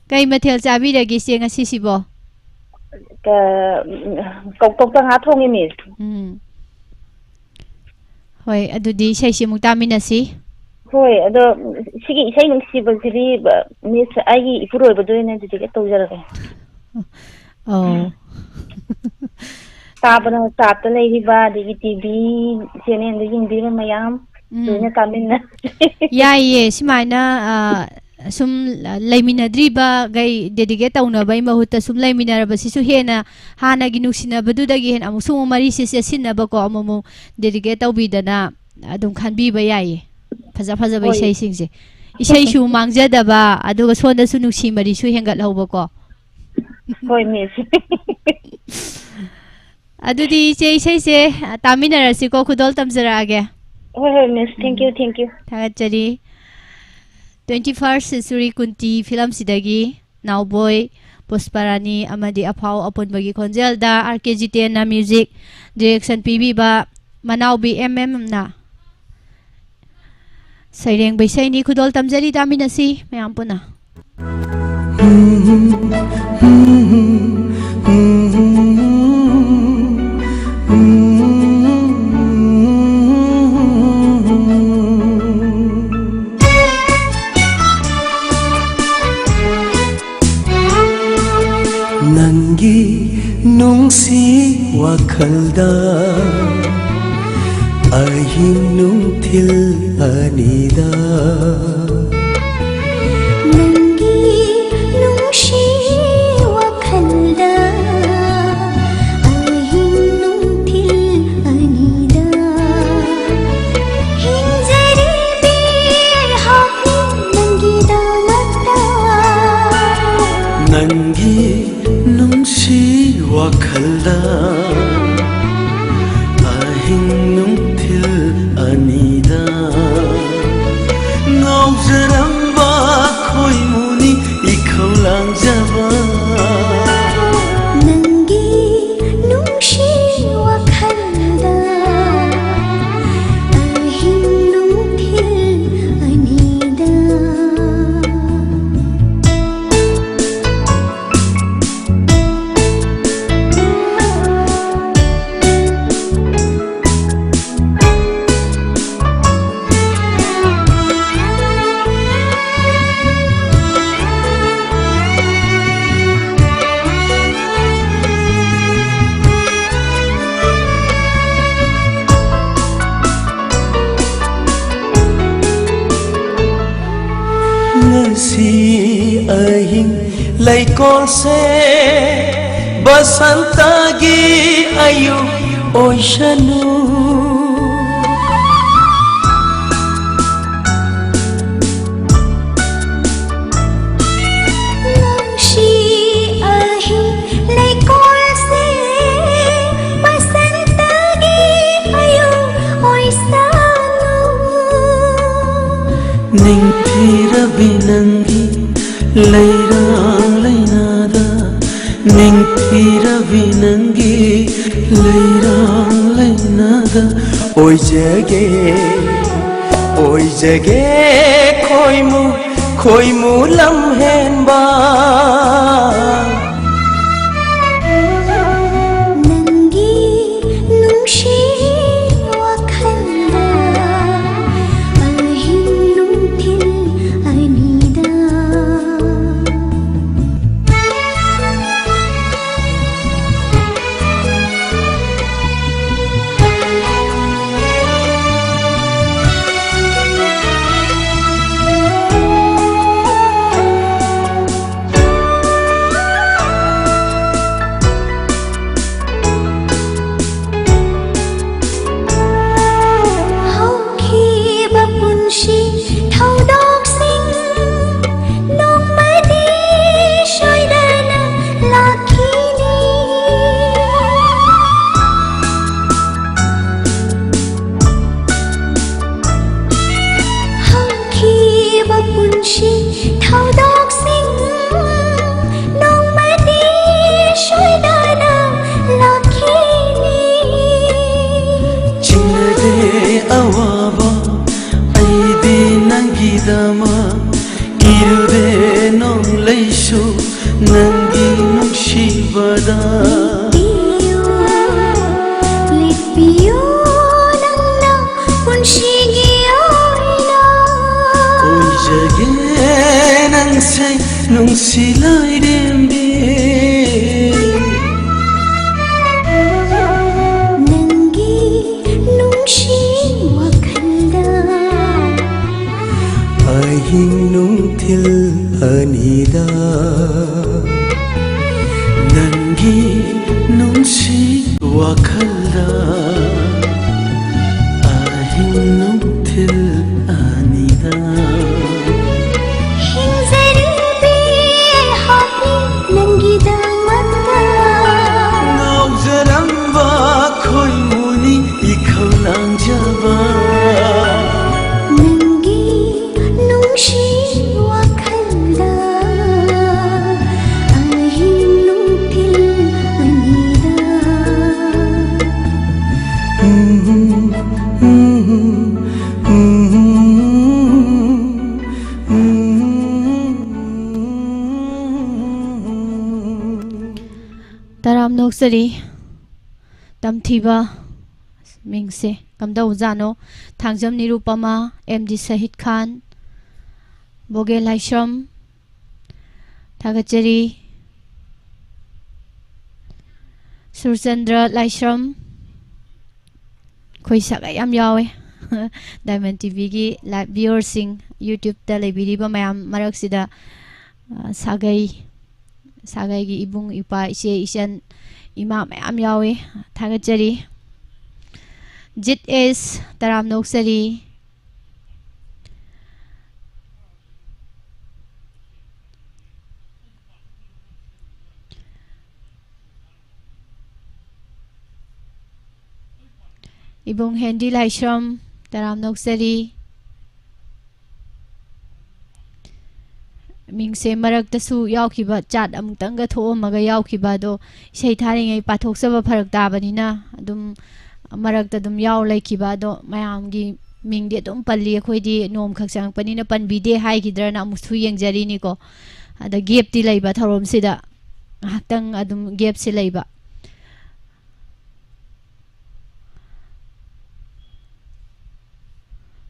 kai mathel chabi ragi se nga sibo ka kok ta nga thongi mi hoi adu di isai simu tamina si hoi ado sigi isai nung sibo siri miss ai ipuro bodo na di ke tawjara ga oh tabana tapta leiba de TV channel de ying bira mayam duna kamina ya ye simaina sum leiminadriba gai dedicate tauna bai mahuta sum leiminara basisu hena hana gi nuksina badudagi hen amusum mari sinna ba ko amumu dedicate tawbidana adum khanbi ba yaye faja bai sei singse isei shu mangjada ba aduga sonda su nuksi mari su hengat hauba ko hoi miss adudi se tamina rasi ko khudol tamjara age hoi miss thank you thagachari 21st century kunti film sidagi now boy Pusparani amadi aphau apon bagi khonjel da RKG10 na music direction PB ba manau BMM na saireng baisai ni khudol tamjari tamina si mayam puna Nangi nungsi wakalda ahing nungthil anida Nangi nungshi wakhalda ahing nungthil anida Hinjari bi hapi nangi damata Nangi nungshi wakhalda ahing nungthil anida ngaujaramba khoimuni ikhaulangjaba Nangi nungshi wakhalda ahing nungthil anida ngasi ahing laikol se basantagi ayu oishanu Nungshi ahing laikol se basantagi ayu oisanu ningthira binangi leirang leinada ningthira binangi leirang leinada oijage khoimu lamhenba Nangi nungshi wakhalda ahing nungthil anida Haukiba punshi thaudok sing nongmadi shoidana lakhini Haukiba punshi thaudok sing nongmadi shoidana lakhini chinade awaba aidi nangidama irude nong leishu nangi nungshibada Lipiyo nangna punshigi oila oijage nangsai nungsilai dembi Nangi nungshi wakhalda ahing nungthil anida nangi nungshi wakhalda ahing nungthil anida Hinjari bi hapi nangi damata ngaujaramba khoimuni ikhaulangjaba Nangi nungshi wakhalda ahing nungthil anida Taram noksari tamthiba mingse kamda ujano thangjam nirupama MD Sahid Khan Boge Laishram Thagachari Surchandra Laishram khoi saga yam yawe Diamond TV gi live viewers sing YouTube ta lebiri ba mayam marak sida sagai gi ibung ipa ise isen ima mayam yawe thagachari Jit is taram noksari Ibong Hendy Laishram taram noksari Mingse marak tasu yaukiba chat amtanga thoamaga yaukiba do isei tharingai pathoksaba pharak tabanina adum marak ta dum yaw laikiba do mayam gi mingde dum palli khoidi nom khaksang panina panbide hai gidrana amusu yengjari ni ko ada gap ti laiba thorom sida haktang adum gap si laiba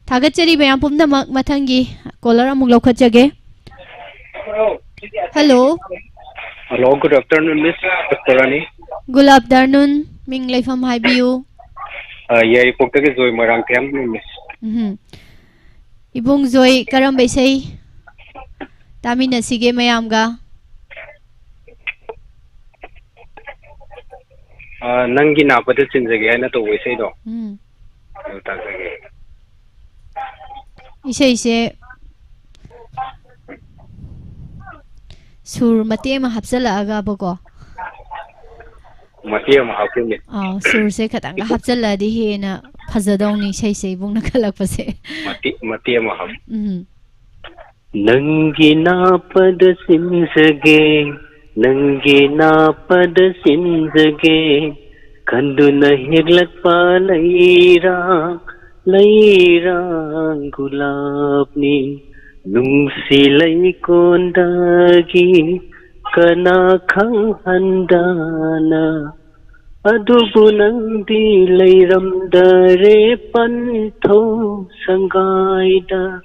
Thagachari bayam pumna mathangi caller amuk lokhatjage Hello Hello, good afternoon, Miss Pastorani. Good afternoon Ming Laifam haibiu Yeah, ipokta Zoe Marang Tem, Miss. Ibung Zoe karam besai Tamina sige mayamga Nangi na pada sinjage na to wese do. Ise sur mate ma hapsala aga bako Mati ma hapin. Sur se khatang hapsala di he na phajadong ni sei bung na khalak pase Mati ma hap. Nangi na pada sinjage Nangi na pada sinjage Kandu na hirlak pa lairang gulab ni nungsilay kondagi kana khang handana adubu nang di layram dare pantho sangaida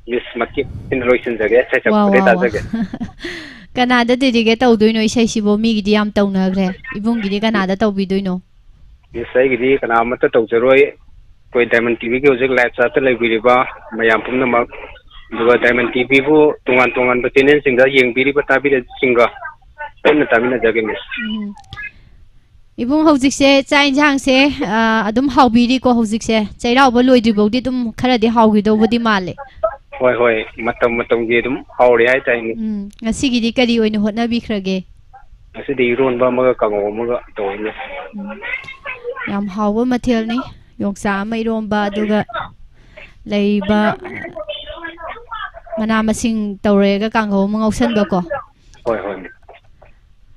Miss Mati introduction jage sa pure jage. Kanada dedicate tawdoino isai sibo mi gidi am tawnagre ibung gidi kanada tawbidoino Miss ai gidi kana mata tawjaroi koi Diamond TV ki ojek live chat lai biriba mayam pumna mak duga Diamond TV bu tungan batinen singga yeng biriba tabi singga pen tamina jage Miss Ibung hojik se chai jang se adum haubiri ko hojik se chairau ba loidri bodi dum khara di haugi do bodi male Hoi matam ge dum hauri ai tai ni ngasi gi di kari oina hotna bi khrage asi di ron ba maga kango maga to ni yam hauba mathel ni yongsa mai romba aduga leiba mana masing tawrega kangho mangausan ba ko hoi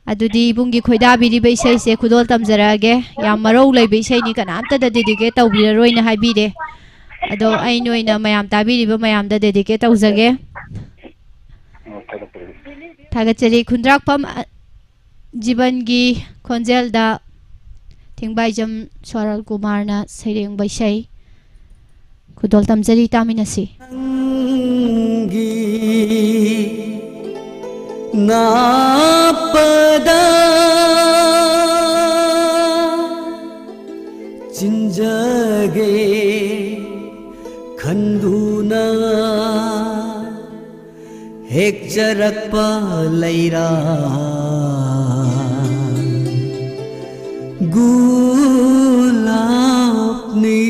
adudi bungi khoida biri bai sai se khudol tamjarage yam marau leibai sai ni kanamta da dedicate tawbira roina haibire ado ai noina mayam tabiri ba mayam da dedicate tawjage thagachari khundrak pam jiban gi khonjel da Tingbai jam Swaral Kumar na saireng baisai Kudol tamjari taminasi Napada Jinjage Khanduna Hek jarak palaira Gulab ni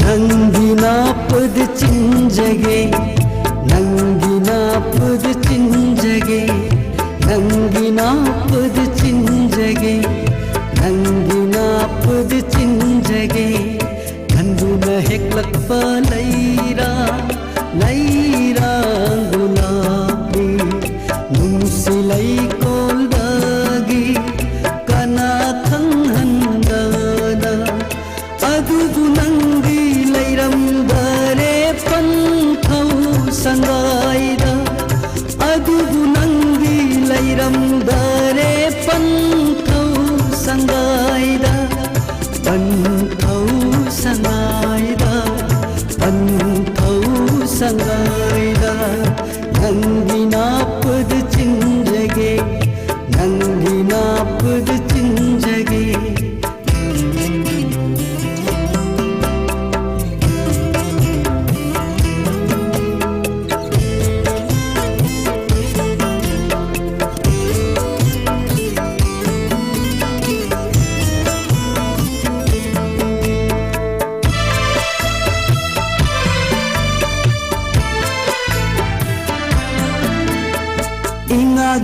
Nangina pad chinjage Nangina pad chinjage Nangina pad chinjage Nangina pad chinjage Khanduna heklak pa laira gulabi Nungsilay koldagi kana thang handana Adubu nangi layram dare panthau sangaida Adubu nangi layram dare panthau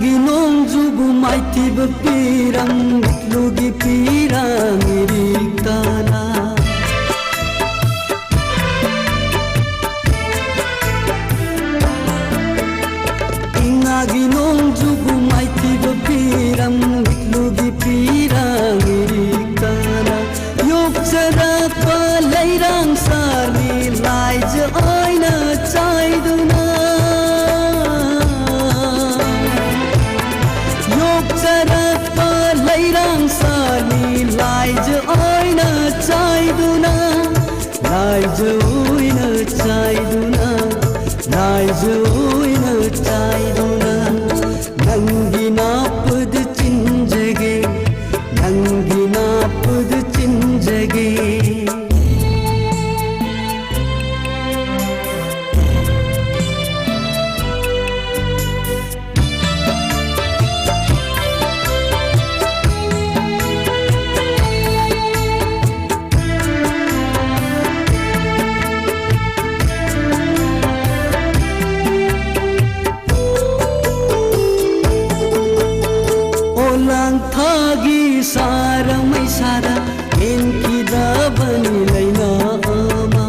Inagi nongjubu maitiba pirang lugi pirang irikana Inagi nongjubu maitiba pirang lugi pirang irikana Yokchara pa lairang sari laija aina chaiduna Lairang sani laija oina chaiduna laija oina chaiduna laija oina chaiduna nangi napad chinjage nangi napad chinjage Thagi sara mai sara enki da bani laina ama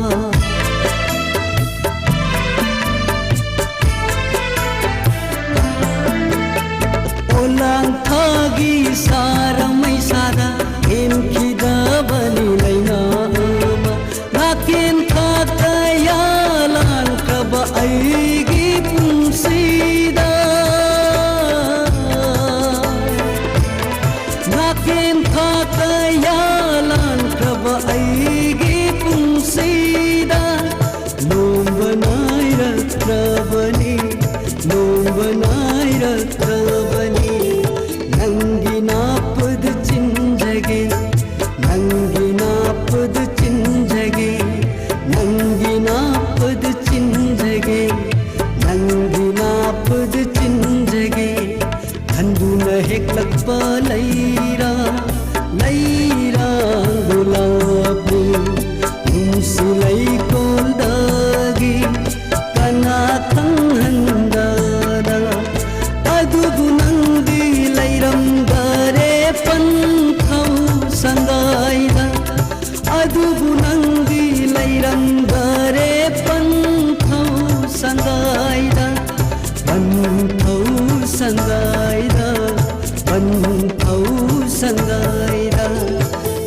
Olang thagi sara mai sara enki da bani laina ama Nakin thata ya lan kaba aigi punsida Nakin thata yalan kaba aigi punsida Nombanai ratrabani Nangi napad chinjage Nangi napad chinjage Nangi napad chinjage Nangi napad chinjage Khanduna heklakpa laira laira gulabu Nungsilai koldagi kana thanghandara Adubu nangi lairam dare panthau sangaida Adubu nangi lairam dare panthau sangaida Panthau sangaida Panthau sangaida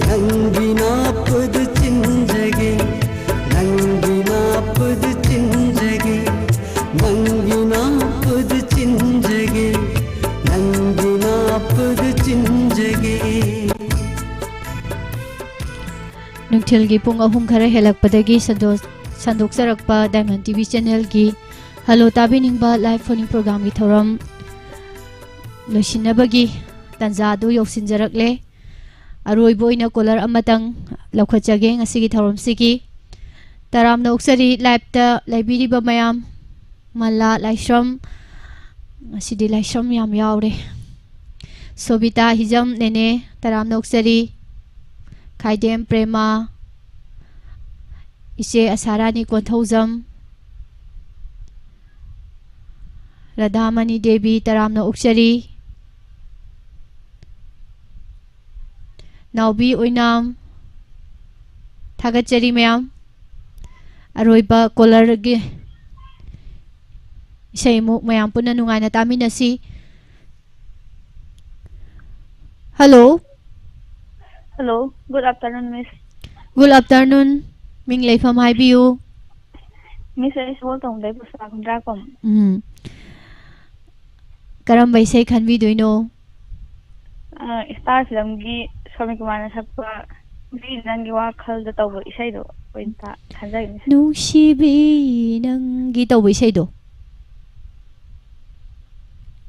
Nangi napad chinjage Nangi napad chinjage Nangi napad chinjage Nangi napad chinjage Nungthilgi pung ahum khara helakpadagi sandoksarakpa Diamond TV channel gi Hello tabiningba live phoning program gi thoram loisinabagi tanjadu yoksinjarakle aroiboina kolar amatang laukhatjage ngasigi thoram sigi taramna uksari live ta laibiriba mayam malla laishram ngasidi laishram yam yaure Sobita hijam nene taramna uksari khaidem prema ise asarani konthaujam Radhamani Devi taramna uksari Naubi oinam thagachari mayam aroiba kolar ge isaimu mayam punna nungaina taminasi Hello Hello, good afternoon, Miss. Good afternoon Ming leifam haibiu Miss is welcome dai pusa kundra kom Karam baisai khanbi doino Star film gi Swami Kumar sakpa vi nangi wa khal da taw isai do pointa khanjai Miss Nungsibi nangi taw isai do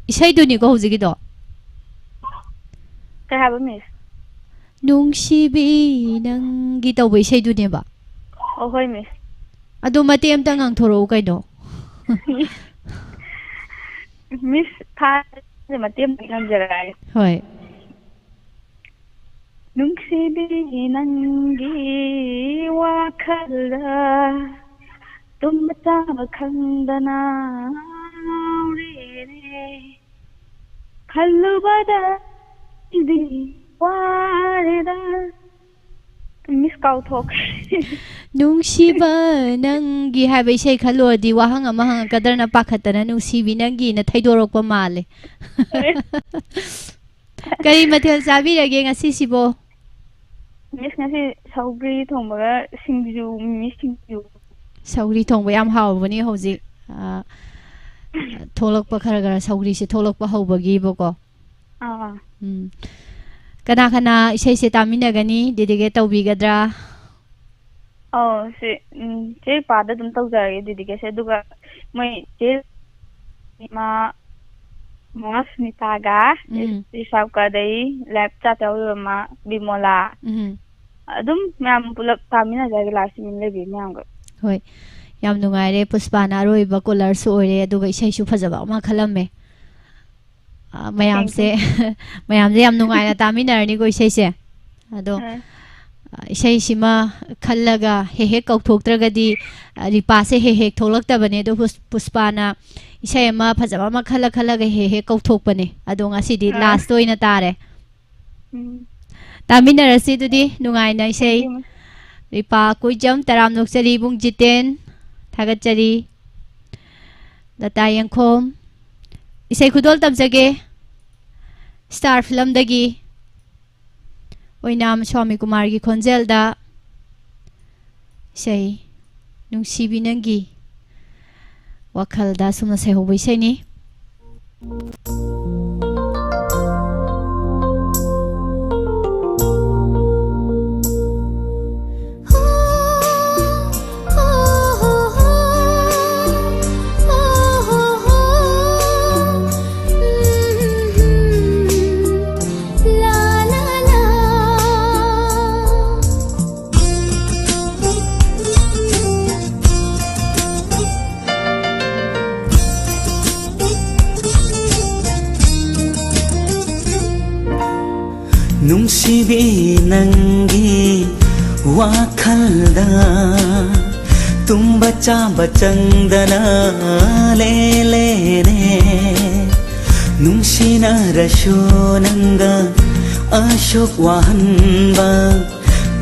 Isai do ni ko hojigi do Ka have Miss Nungsibi nangi taw isai do ne ba Oh hoy Miss Ado mati amta ngang thoro kai do Miss tha ne mati am ngang jarai Hoy Nungsibi nangi wa khala tum ta khandana re re ꯈꯜꯂꯨꯕꯗ ꯏꯗꯤ ꯋꯥꯔꯦꯗ miss ꯀꯥꯎꯊꯣꯛꯈ꯭ꯔꯦ ꯅꯨꯡꯁꯤꯕ ꯅꯪꯒꯤ ꯍꯥꯏꯕ ꯏꯁꯩ ꯈꯜꯂꯨꯔꯗꯤ ꯋꯥꯍꯪ ꯑꯃ ꯍꯪꯉꯛꯀꯗ꯭ꯔꯅ ꯄꯥꯈꯠꯇꯅ ꯅꯨꯡꯁꯤꯕꯤ ꯅꯪꯒꯤꯅ ꯊꯩꯗꯣꯔꯛꯄ ꯃꯥꯜꯂꯦ ꯀꯔꯤ ꯃꯊꯦꯜ ꯆꯥꯕꯤꯔꯒꯦ ꯉꯁꯤꯁꯤꯕꯣ ꯃꯤꯁ ꯉꯁꯤ ꯁꯧꯒ꯭ꯔꯤ ꯊꯣꯡꯕꯒ ꯁꯤꯡꯖꯨ ꯃꯤꯃꯤ ꯁꯤꯡꯖꯨ ꯁꯧꯒ꯭ꯔꯤ ꯊꯣꯡꯕ ꯌꯥꯝ ꯍꯥꯎꯕꯅꯤ ꯍꯧꯖꯤꯛ ꯊꯣꯛꯂꯛꯄ ꯈꯔ ꯁꯧꯒ꯭ꯔꯤꯁꯦ ꯊꯣꯛꯂꯛꯄ ꯍꯧꯕꯒꯤꯕꯀꯣ ꯀꯅꯥ ꯀꯅꯥ ꯏꯁꯩꯁꯦ ꯇꯥꯃꯤꯟꯅꯒꯅꯤ ꯗꯦꯗꯤꯀꯦꯠ ꯇꯧꯕꯤꯒꯗ꯭ꯔꯥ ꯁꯤ ꯆꯦ ꯄꯥꯗ ꯑꯗꯨꯝ ꯇꯧꯖꯔꯒꯦ ꯗꯦꯗꯤꯀꯦꯠꯁꯦ ꯑꯗꯨꯒ ꯃꯣꯏ ꯆꯦ ꯏꯃꯥ ꯃꯃꯥ ꯁꯨꯅꯤꯇꯥꯒ ꯔꯤꯁꯥꯞꯀꯗꯩ ꯂꯥꯏꯞ ꯆꯥꯠ ꯇꯧꯔꯤꯕ ꯃꯥ ꯕꯤꯃꯣꯂꯥ ꯑꯗꯨꯝ ꯃꯌꯥꯝ ꯄꯨꯂꯞ ꯇꯥꯃꯤꯟꯅꯖꯔꯒꯦ ꯂꯥꯁ ꯃꯤꯟ ꯂꯩꯕꯤ ꯃꯌꯥꯝꯒ ꯍꯣꯏ ꯌꯥꯝ ꯅꯨꯡꯉꯥꯏꯔꯦ ꯄꯨꯁꯄꯥꯅ ꯑꯔꯣꯏꯕ ꯀꯣꯂꯔꯁꯨ ꯑꯣꯏꯔꯦ ꯑꯗꯨꯒ ꯏꯁꯩꯁꯨ ꯐꯖꯕ ꯑꯃ ꯈꯜꯂꯝꯃꯦ ꯃꯌꯥꯝꯁꯦ ꯌꯥꯝ ꯅꯨꯡꯉꯥꯏꯅ ꯇꯥꯃꯤꯟꯅꯔꯅꯤꯀꯣ ꯏꯁꯩꯁꯦ ꯑꯗꯣ ꯏꯁꯩꯁꯤꯃ ꯈꯜꯂꯒ ꯍꯦꯛ ꯍꯦꯛ ꯀꯧꯊꯣꯛꯇ꯭ꯔꯒꯗꯤ ꯔꯤꯄꯥꯁꯦ ꯍꯦꯛ ꯍꯦꯛ ꯊꯣꯛꯂꯛꯇꯕꯅꯦ ꯑꯗꯣ ꯄꯨꯁꯄꯥꯅ ꯏꯁꯩ ꯑꯃ ꯐꯖꯕ ꯑꯃ ꯈꯜꯂꯒ ꯍꯦꯛ ꯍꯦꯛ ꯀꯧꯊꯣꯛꯄꯅꯦ ꯑꯗꯣ ꯉꯁꯤꯗꯤ ꯂꯥꯁꯇ ꯑꯣꯏꯅ ꯇꯥꯔꯦ ꯇꯥꯃꯤꯟꯅꯔꯁꯤ ꯑꯗꯨꯗꯤ ꯅꯨꯡꯉꯥꯏꯅ ꯏꯁꯩ ꯔꯤꯄꯥ ꯀꯨꯏꯖꯝ ꯇꯔꯥꯝ ꯅꯣꯛꯆꯔꯤ ꯏꯕꯨꯡ ꯖꯤꯇꯦꯟ ꯊꯥꯒꯠꯆꯔꯤ ꯂꯇꯥ ꯌꯦꯡꯈꯣꯝ ꯏꯁꯩ ꯈꯨꯗꯣꯜ ꯇꯝꯖꯒꯦ ꯁ꯭ꯇꯥꯔ ꯐꯤꯂꯝꯗꯒꯤ ꯑꯣꯏꯅꯥꯝ ꯁ꯭ꯋꯥꯃꯤ ꯀꯨꯃꯥꯔꯒꯤ ꯈꯣꯟꯖꯦꯜꯗ ꯏꯁꯩ ꯅꯨꯡꯁꯤꯕꯤ ꯅꯪꯒꯤ ꯋꯥꯈꯜꯗ ꯁꯨꯝꯅ ꯁꯩꯍꯧꯕ ꯏꯁꯩꯅꯤ ꯅꯨꯡꯁꯤꯕꯤ ꯅꯪꯒꯤ ꯋꯥꯈꯜꯗ ꯇꯨꯝꯕ ꯆꯥꯕ ꯆꯪꯗꯅ ꯂꯦꯂꯦꯅꯦ ꯅꯨꯡꯁꯤꯅꯔꯁꯨ ꯅꯪꯒ ꯑꯁꯨꯛ ꯋꯥꯍꯟꯕ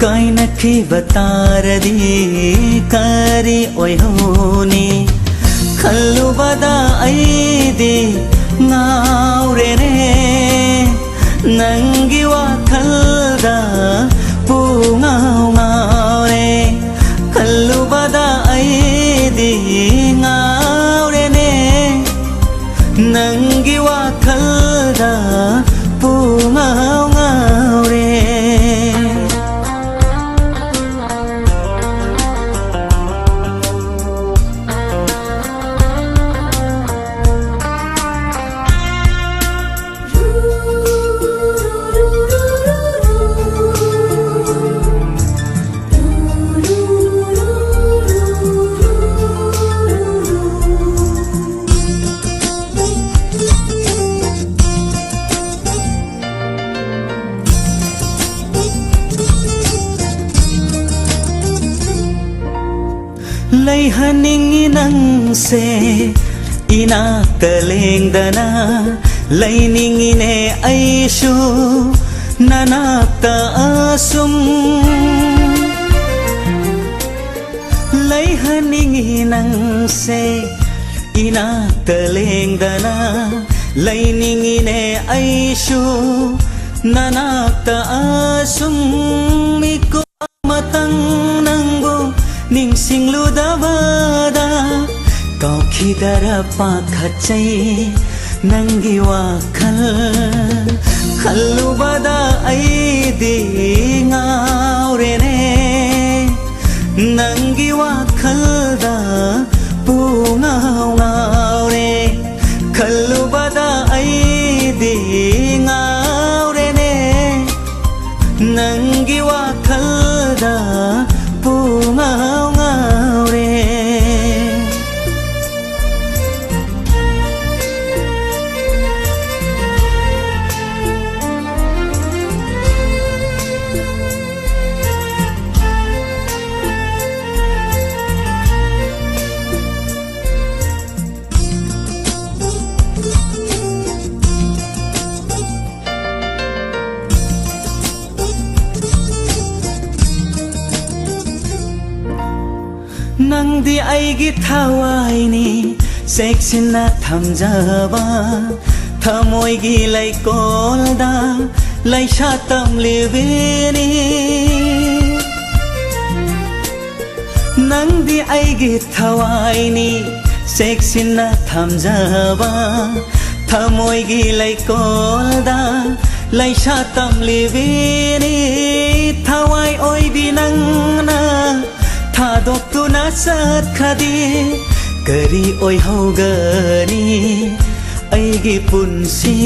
ꯀꯥꯏꯅꯈꯤꯕ ꯇꯥꯔꯗꯤ ꯀꯔꯤ ꯑꯣꯏꯍꯧꯅꯤ ꯈꯜꯂꯨꯕꯗ ꯑꯩꯗꯤ ꯉꯥꯎꯔꯦꯅꯦ ꯅꯪꯒꯤ ꯋꯥꯈꯜꯗ ꯄꯨꯡꯉꯥꯎ ꯉꯥꯎꯔꯦ ꯈꯜꯂꯨꯕꯗ ꯑꯩꯗꯤ ꯉꯥꯎꯔꯦꯅꯦ ꯅꯪꯒꯤ ꯋꯥꯈꯜꯗ ꯄꯨꯡꯉꯥꯎ ꯉꯥꯎꯔꯦ ꯂꯩꯍꯟꯅꯤꯡꯉꯤ ꯅꯪꯁꯦ ꯏꯅꯥꯛꯇ ꯂꯦꯡꯗꯅ ꯂꯩꯅꯤꯡꯉꯤꯅꯦ ꯑꯩꯁꯨ ꯅꯅꯥꯛꯇ ꯑꯁꯨꯝ ꯂꯩꯍꯟꯅꯤꯡꯉꯤ ꯅꯪꯁꯦ ꯏꯅꯥꯛꯇ ꯂꯦꯡꯗꯅ ꯂꯩꯅꯤꯡꯉꯤꯅꯦ ꯑꯩꯁꯨ ꯅꯅꯥꯛꯇ ꯑꯁꯨꯝ ꯃꯤꯀꯨꯞ ꯑꯃꯇꯪ ꯅꯪꯕꯨ ꯅꯤꯡꯁꯤꯡꯂꯨꯗꯕꯗ ꯀꯥꯎꯈꯤꯗꯔ ꯄꯥꯈꯠꯆꯩ ꯅꯪꯒꯤ ꯋꯥꯈꯜ ꯈꯜꯂꯨꯕꯗ ꯑꯩꯗꯤ ꯉꯥꯎꯔꯦꯅꯦ ꯅꯪꯒꯤ ꯋꯥꯈꯜꯗ ꯄꯨꯡꯉꯥꯎ ꯉꯥꯎꯔꯦ ꯈꯜꯂꯨꯕꯗ ꯑꯩꯗꯤ ꯉꯥꯎꯔꯦꯅꯦ ꯅꯪꯒꯤ ꯋꯥꯈꯜꯗ ꯄꯨꯡꯉꯥꯎ ꯉꯥꯎꯔꯦ ꯅꯪꯗꯤ ꯑꯩꯒꯤ ꯊꯋꯥꯏꯅꯤ ꯆꯦꯛꯁꯤꯟꯅ ꯊꯝꯖꯕ ꯊꯃꯣꯏꯒꯤ ꯂꯩꯀꯣꯜꯗ ꯂꯩꯁꯥ ꯇꯝꯂꯤꯕꯤꯅꯤ ꯅꯪꯗꯤ ꯑꯩꯒꯤ ꯊꯋꯥꯏꯅꯤ ꯆꯦꯛꯁꯤꯟꯅ ꯊꯝꯖꯕ ꯊꯃꯣꯏꯒꯤ ꯂꯩꯀꯣꯜꯗ ꯂꯩꯁꯥ ꯇꯝꯂꯤꯕꯤꯅꯤ ꯊꯋꯥꯏ ꯑꯣꯏꯕꯤ ꯅꯪꯅ ꯊꯥꯗꯣꯛꯇꯨꯅ ꯆꯠꯈ꯭ꯔꯗꯤ ꯀꯔꯤ ꯑꯣꯏꯍꯧꯒꯅꯤ ꯑꯩꯒꯤ ꯄꯨꯟꯁꯤ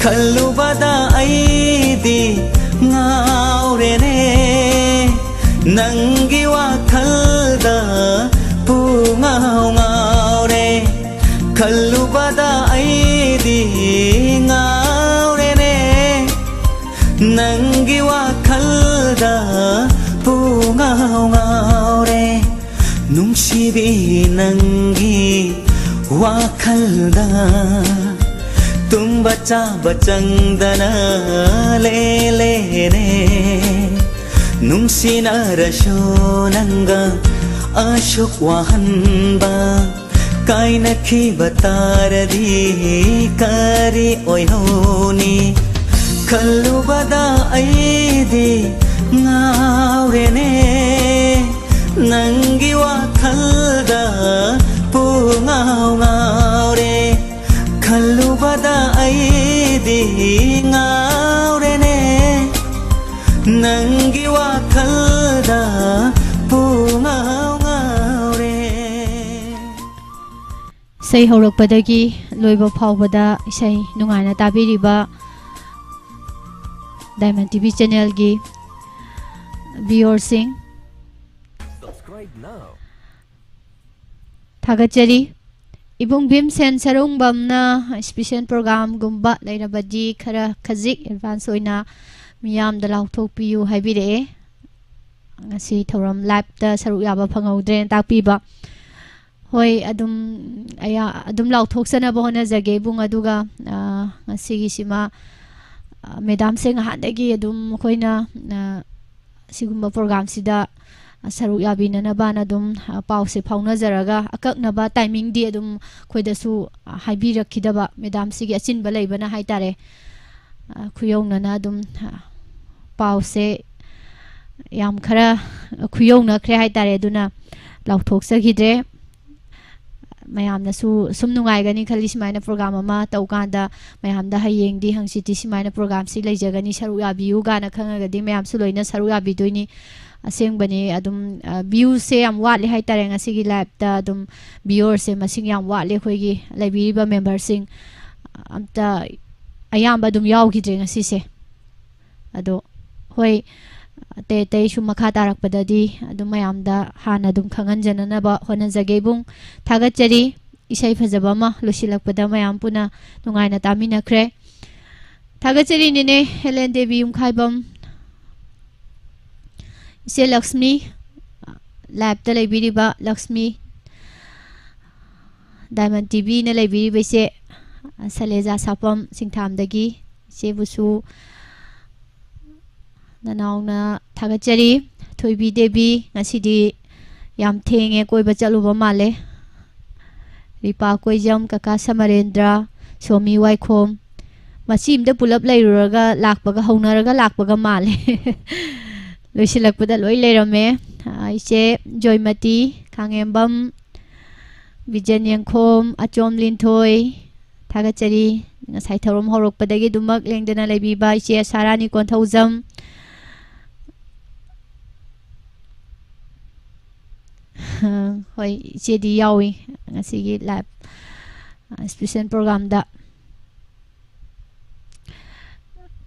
ꯈꯜꯂꯨꯕꯗ ꯑꯩꯗꯤ ꯉꯥꯎꯔꯦꯅꯦ ꯅꯪꯒꯤ ꯋꯥꯈꯜꯗ ꯄꯨꯡꯉꯥꯎ ꯉꯥꯎꯔꯦ ꯈꯜꯂꯨꯕꯗ ꯑꯩꯗꯤ ꯉꯥꯎꯔꯦꯅꯦ ꯅꯪꯒꯤ ꯋꯥꯈꯜꯗ ꯄꯨꯡꯉꯥꯎ ꯉꯥꯎꯔꯦ ꯅꯨꯡꯁꯤꯕꯤ ꯅꯪꯒꯤ ꯋꯥꯈꯜꯗ tumba chaba changdana lelene nungsinarasyo nanga ashok wahanba kaina khibataradi kari oihoni kallubada aidi ngaurene nangi wakhalda pungau ngaure kallubada aidi ngaurene nangi wakhalda pungau ngaure sei horokpadagi loiba phawbada isai nungaina tabiriba Diamond TV channel gi viewer sing Subscribe now. Thagachari Ibung Bim Sen Sarung Bamna special program gumba lairabadi khara khazik advance oina miyam da lauthokpiu haibire ngasi thoram live da saru yaba phangawdre takpiba hoi adum aya adum lauthoksana ba hona jage bung aduga ngasi gi sima Madam Singh handagi adum koina sigumba program sida saru yabina na bana dum pause phauna jaraga akaknaba timing di adum khoidasu haibi rakhidaba Madam sigi achin balai bana haitare khuyongna na dum pause yam khara khuyongna khre haitare duna lauthok sagidre mayamna su sum nungai gani khali simaina program ama taukanda mayamda hayeng di hangsiti simaina program si leijagani saru yabiu gana khangaga di mayam su loina saru yabi doini aseng bani adum view se am wat le hai tareng asigi live ta adum viewer se masing yam wat le khoigi library ba member sing amta ayam ba dum yaw gi dreng asi se ado hoi te te shu makha tarak padadi adum mayam da hana dum khangan janana ba hona jage bung thagat chari isai phajaba ma losilak pada mayam puna nungaina tamina khre thagat chari ne Helen Devi Khaibam Se Lakshmi lab ta laibiriba Lakshmi Diamond TV na laibiriba se Saleja Sapam Singthamdagi se busu nanauna thagachari Thoibi Devi ngasidi yam thenge koiba chaluba male Ripa Koijam Kaka Samarendra Somi Waikhom masimda pulap lairuraga lakpaga haunaraga lakpaga male loisilakpada loi leirame aise Joymati Khangembam Vijan Yangkhom Achom Linthoi Thagachari ngasai thorom horokpadagi dumak lengdana leibiba ise Sarani Konthaujam hoi ise di yawi ngasigi live special program da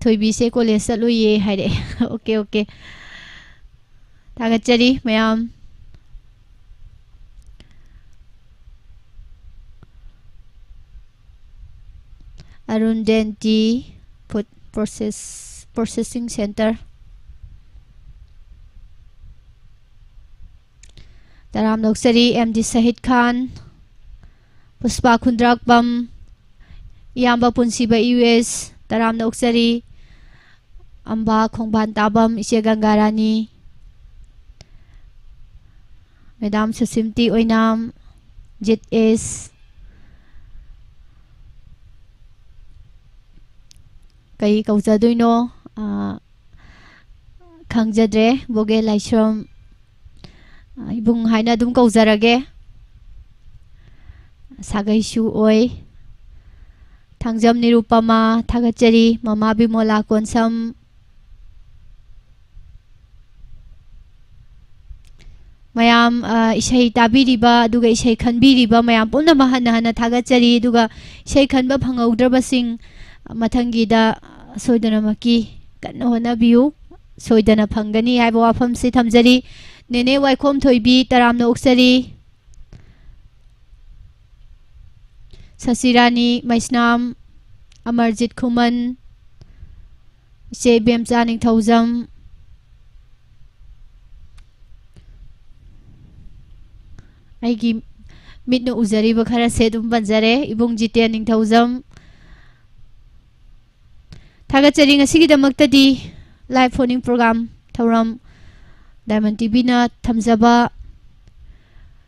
Thoibi se college saluye haire okay okay Thagachari mayam Arun Denti Food Processing Center Taram Loksari MD Sahid Khan Puspa Khundrakbam Iyamba Punsiba US Taram Loksari Amba Khongban Tabam Ise Gangarani Madam Susimti Oinam, Jit S, Kai Kauzaduino, Kangjadre, Boge Laishram, Ibung Haina Dum Kauzarage, Sagaishu Oi, Tangjam Nirupama, Tagachari, Mama Bimola Konsam, Mayam ishay tabiriba duga ishay khanbiriba mayam puna mahana hana thagachari duga ishay khanba phangaudraba sing mathangi da soidana maki kanna hona biu soidana phangani haiba wafam se thamjari nene waikhom thoibi taramna oksari Sasirani Maisnam Amarjit Khuman Ishay Bemcha Ningthaujam Aigi mitno uzari bakhara sedum banjare ibung jite Ningthaujam Thagachari ngasigi damaktadi live phoning program thauram Diamond TV na thamjaba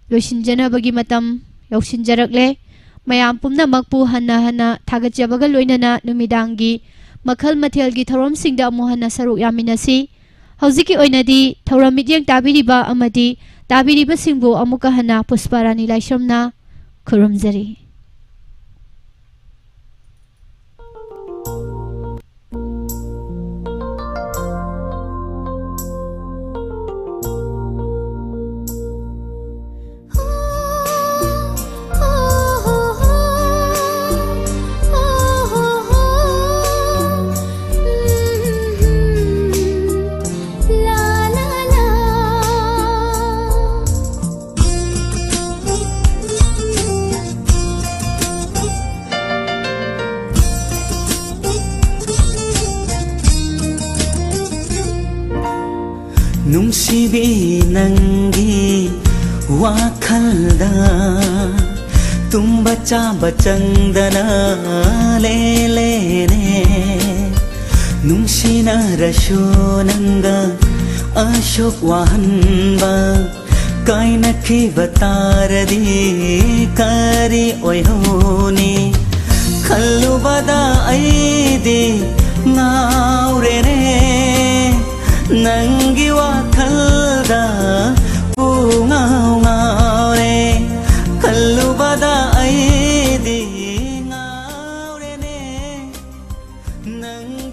loisinjana bagi matam yaushinjarakle mayam pumna makpu hana hana thagachabaga loinana numidangi makhal mathelgi thauram singda amu hana saruk yaminasi haujiki oinadi thauram midyang tabiriba amadi tabiriba singbu amuka hana Pusparani Laishramna khurumjari नुंसीबी नंगी वाखलदा तुम्बा चाबा चंदना ले लेने नुंसीना रशो नंगा अशोक वाहनबा कायना की बतारदी करी ओयहोनी खल्लु बदा ऐदी नाउरे ने नंगी वाखलदा पूंगाव गावरे खल्लु बदा ऐदी गावरे ने नंगी